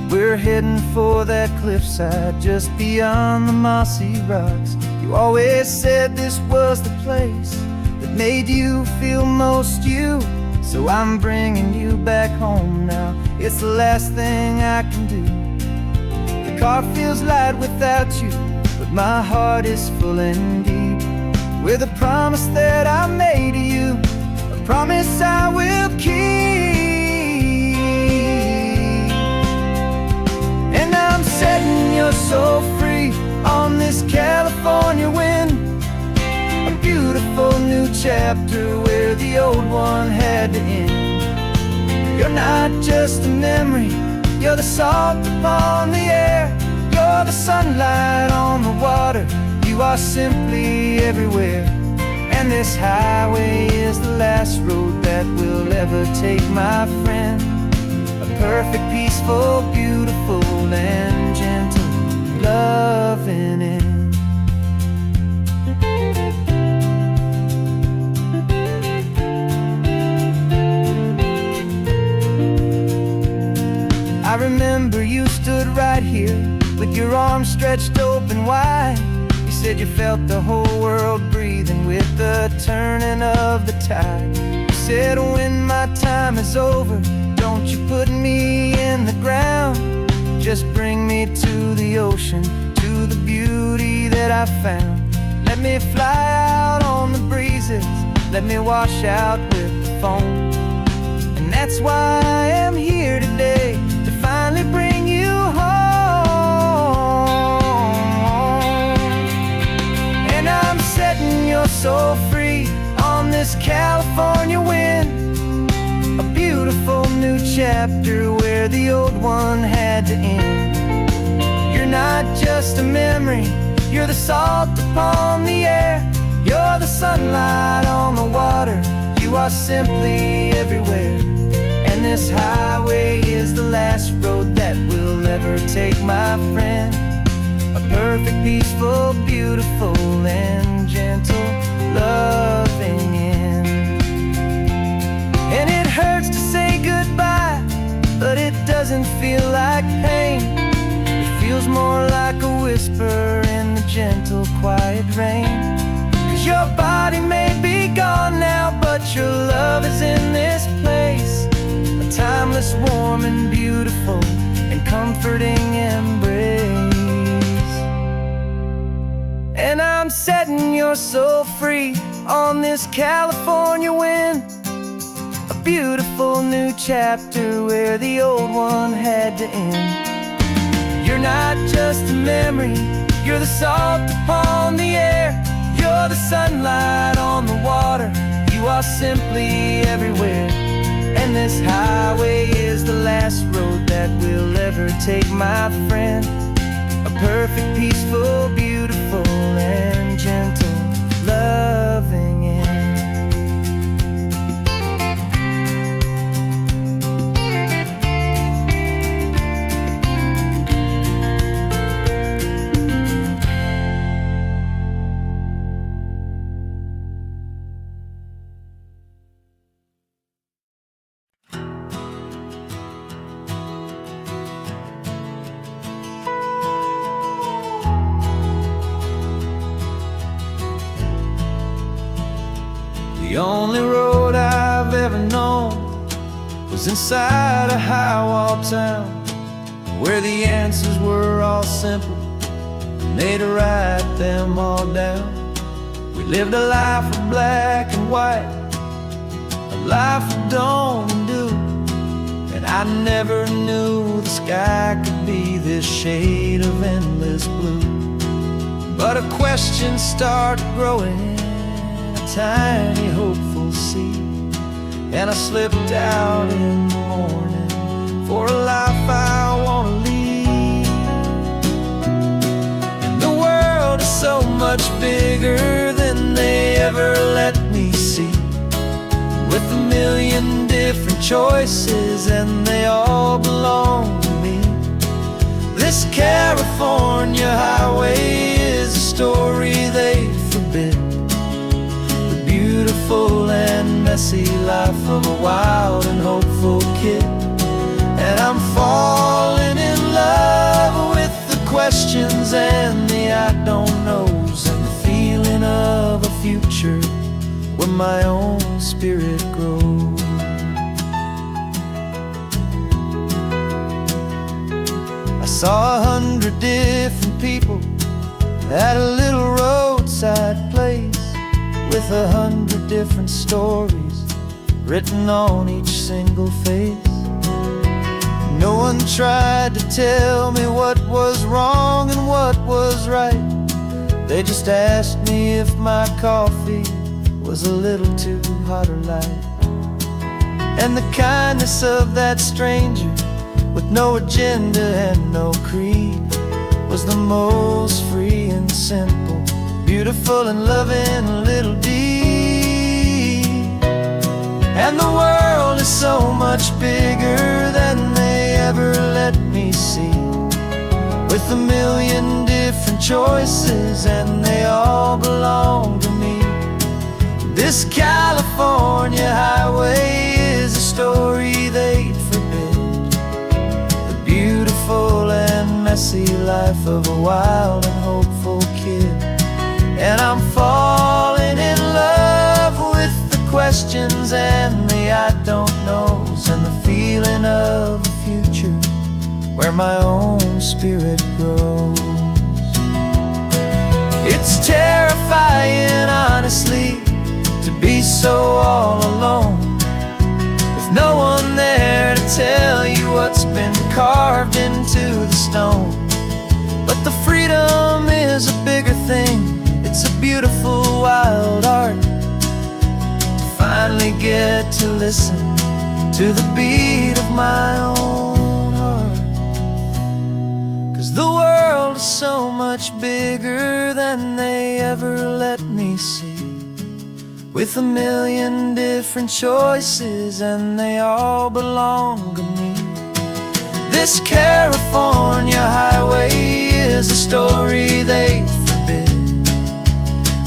We're heading for that cliffside just beyond the mossy rocks. You always said this was the place that made you feel most you, so I'm bringing you back home now. It's the last thing I can do. The car feels light without you, but my heart is full and deep with a promise that I made to you, a promise I will keep. And I'm setting your soul free on this California wind, a beautiful new chapter where the old one had to end. You're not just a memory, you're the salt upon the air, you're the sunlight on the water, you are simply everywhere. And this highway is the last road that we'll ever take, my friend. A perfect, peaceful, beautiful, and gentle loving end. I remember you stood right here with your arms stretched open wide. You said you felt the whole world breathing with the turning of the tide. You said when my time is over, don't you put me in the ground, just bring me to the ocean, to the beauty that I found. Let me fly out on the breezes, let me wash out with the foam. And that's why I am here today, to finally bring you home. And I'm setting your soul free on this California wind, a beautiful new chapter where the old one had to end. You're not just a memory, you're the salt upon the air, you're the sunlight on the water, you are simply everywhere. And this highway is the last road that we'll ever take, my friend. A perfect, peaceful, beautiful, and gentle loving end. And it hurts to say goodbye, but it doesn't feel like pain. It feels more like a whisper in the gentle, quiet rain. 'Cause your body may be gone now, but your love is in this place, a timeless, warm, and beautiful, and comforting embrace. And I I'm setting your soul free on this California wind. A beautiful new chapter where the old one had to end. You're not just a memory, you're the salt upon the air. You're the sunlight on the water, you are simply everywhere. And this highway is the last road that we'll ever take, my friend. A perfect, peaceful, beautiful, and gentle, loving end. The only road I've ever known was inside a high-wall town, where the answers were all simple, and they'd write them all down. We lived a life of black and white, a life of dawn and dew, and I never knew the sky could be this shade of endless blue. But a question started growing, tiny hopeful seed, and I slipped out in the morning for a life I want to lead. And the world is so much bigger than they ever let me see, with a million different choices and they all belong to me. This California highway is a story they forbid, beautiful and messy life of a wild and hopeful kid. And I'm falling in love with the questions and the I don't knows, and the feeling of a future where my own spirit grows. I saw 100 different people at a little roadside place, with 100 different stories written on each single face. No one tried to tell me what was wrong and what was right. They just asked me if my coffee was a little too hot or light. And the kindness of that stranger, with no agenda and no creed, was the most free and simple, beautiful and loving little deed. And the world is so much bigger than they ever let me see, with a million different choices and they all belong to me. This California highway is a story they'd forbid, the beautiful and messy life of a wild and hopeful kid. And I'm falling in love with the questions and the I don't knows, and the feeling of a future where my own spirit grows. It's terrifying, honestly, to be so all alone, with no one there to tell you what's been carved into the stone. But the freedom is a bigger thing, it's a beautiful wild art, to finally get to listen to the beat of my own heart. 'Cause the world is so much bigger than they ever let me see, with a million different choices and they all belong to me. This California highway is a story they forbid,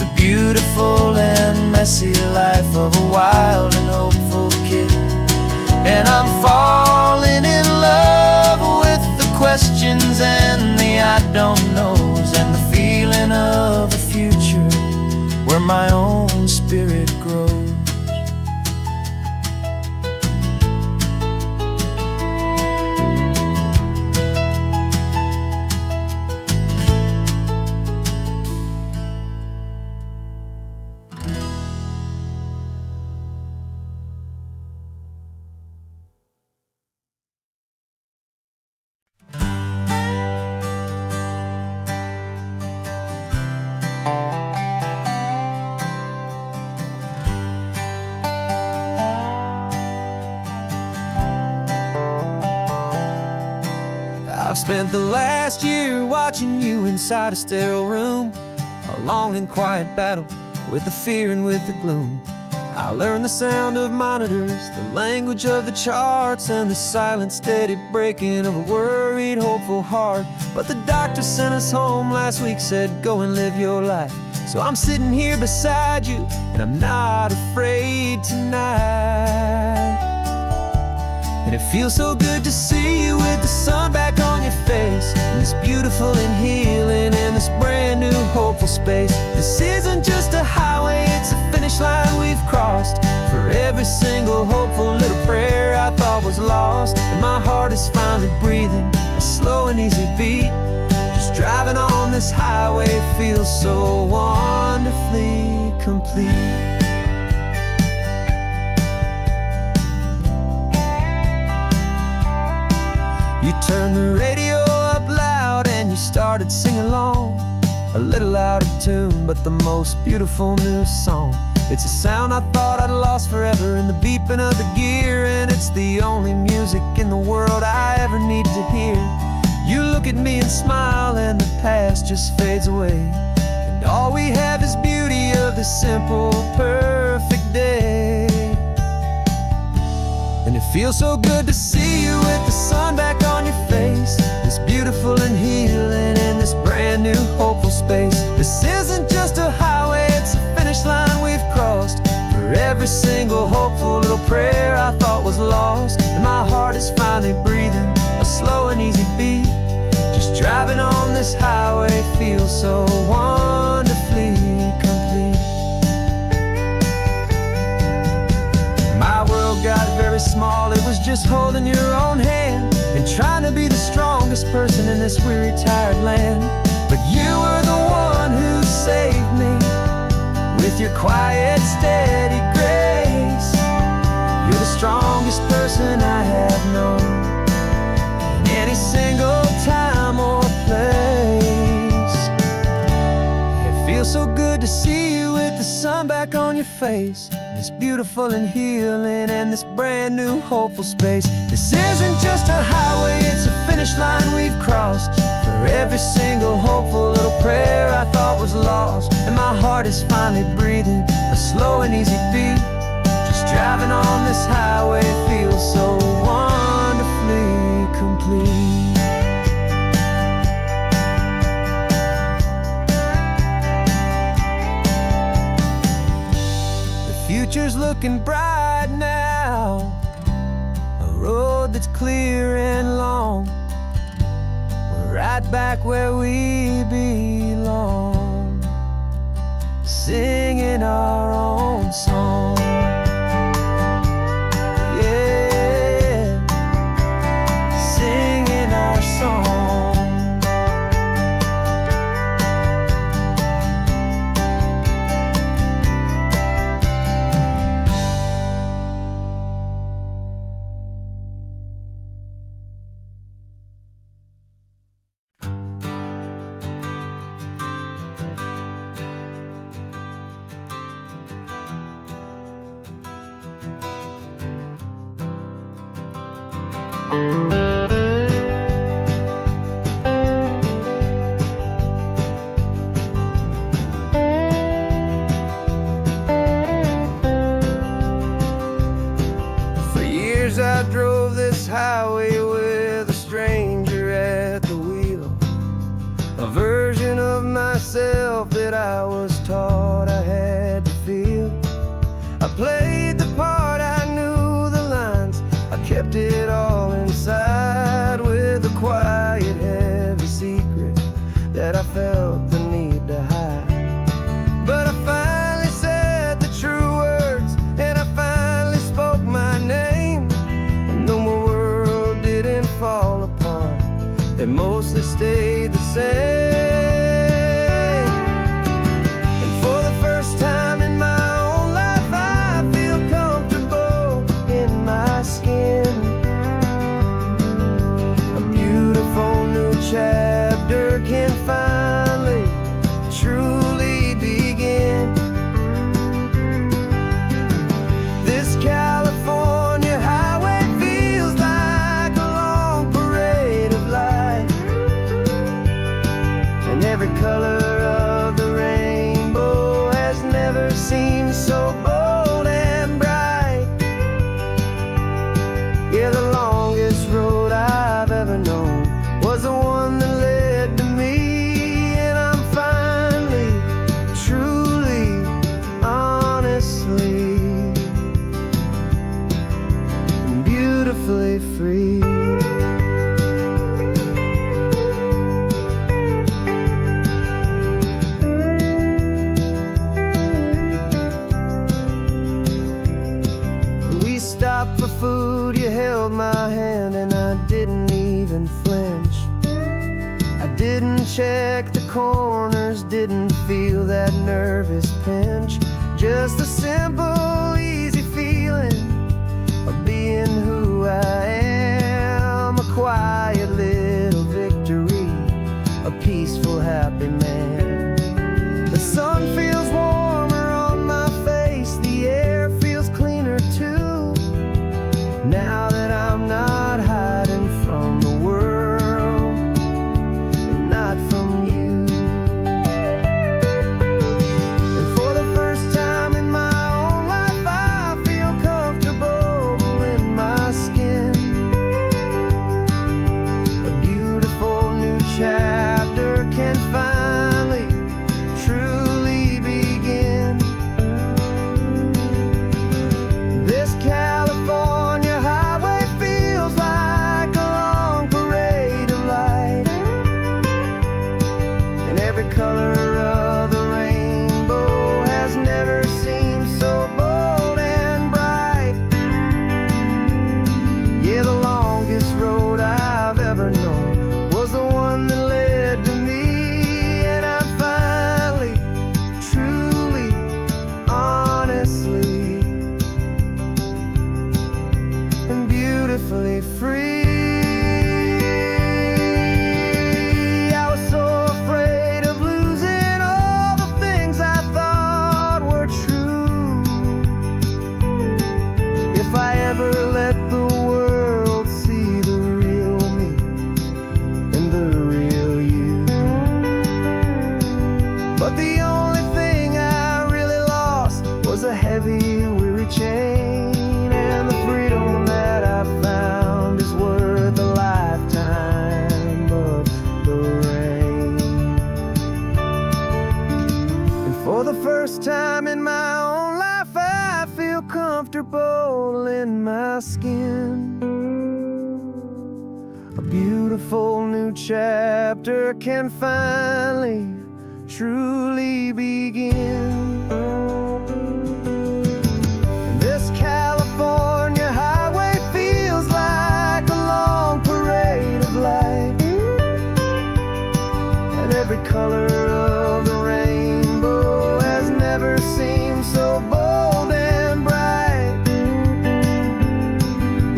the beautiful and messy life of a wild and hopeful kid. And I'm falling in love with the questions and the I don't knows, and the feeling of a future where my own spirit grows. I've spent the last year watching you inside a sterile room, a long and quiet battle with the fear and with the gloom. I learned the sound of monitors, the language of the charts, and the silent, steady breaking of a worried, hopeful heart. But the doctor sent us home last week, said, go and live your life. So I'm sitting here beside you, and I'm not afraid tonight. And it feels so good to see you with the sun back on your face, and this beautiful and healing in this brand new hopeful space. This isn't just a highway, it's a finish line we've crossed. For every single hopeful little prayer I thought was lost, and my heart is finally breathing a slow and easy beat. Just driving on this highway feels so wonderfully complete. You turned the radio up loud and you started singing along, a little out of tune, but the most beautiful new song. It's a sound I thought I'd lost forever in the beeping of the gear, and it's the only music in the world I ever need to hear. You look at me and smile, and the past just fades away, and all we have is beauty of this simple, perfect day. And it feels so good to see you with the sun back on your face, this beautiful and healing in this brand new hopeful space. This isn't just a highway, it's a finish line we've crossed. For every single hopeful little prayer I thought was lost, and my heart is finally breathing a slow and easy beat. Just driving on this highway feels so wonderfully complete. My world got very small, it was just holding your own hand and trying to be the strongest person in this weary, tired land. But you were the one who saved me with your quiet, steady grace. You're the strongest person I have known in any single time or place. It feels so good to see you with the sun back on your face, this beautiful and healing and this brand new hopeful space. This isn't just a highway, it's a finish line we've crossed. For every single hopeful little prayer I thought was lost, and my heart is finally breathing a slow and easy beat. Just driving on this highway feels so wonderfully complete. Future's looking bright now, a road that's clear and long. We're right back where we belong, singing our own song. Yeah, singing our song. For years I drove this highway with a stranger at the wheel, a version of myself that I was taught I had to feel. I played the part, I knew the lines, I kept it all inside with a quiet, heavy secret that I felt the need to hide. But I finally said the true words, and I finally spoke my name, and though my world didn't fall apart, it mostly stayed the same. And for the first time in my own life I feel beautifully free. We stopped for food, you held my hand, and I didn't even flinch. I didn't check the corners, didn't feel that nervous pinch. Just a simple, easy feeling of being who I am. A quiet little victory, a peaceful, happy man. The sun feels warmer on my face, the air feels cleaner too. Now that I'm not hiding from the world, and not from you. And for the first time in my own life, I feel comfortable in my skin. A beautiful new chapter can finally, truly begin. This California highway feels like a long parade of light, and every color of the rainbow has never seemed so bold and bright. Yeah, the longest road I've ever known was the one that led to me, and I'm finally, truly, honestly, and beautifully free. I was so afraid of losing all the things I thought were true. If I ever let the world see the real me and the real you. But the only thing I really lost was a heavy, weary chain, and the freedom that I found is worth a lifetime of the rain. And for the first time in my own life, I feel comfortable in my skin. A beautiful new chapter can finally, truly begin. This California highway feels like a long parade of light, and every color of the rainbow has never seemed so bold and bright.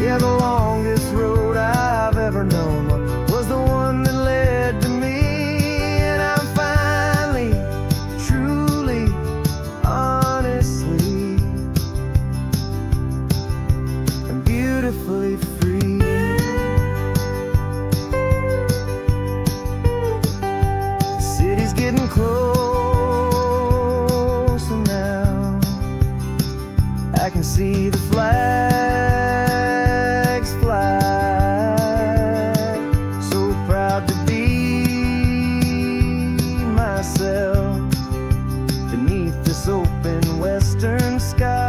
Yeah, the longest road I've ever known was the one that led to me, and I'm finally, truly, honestly, and beautifully free. The city's getting closer now. I can see the flags fly. So proud to be myself beneath this open western sky.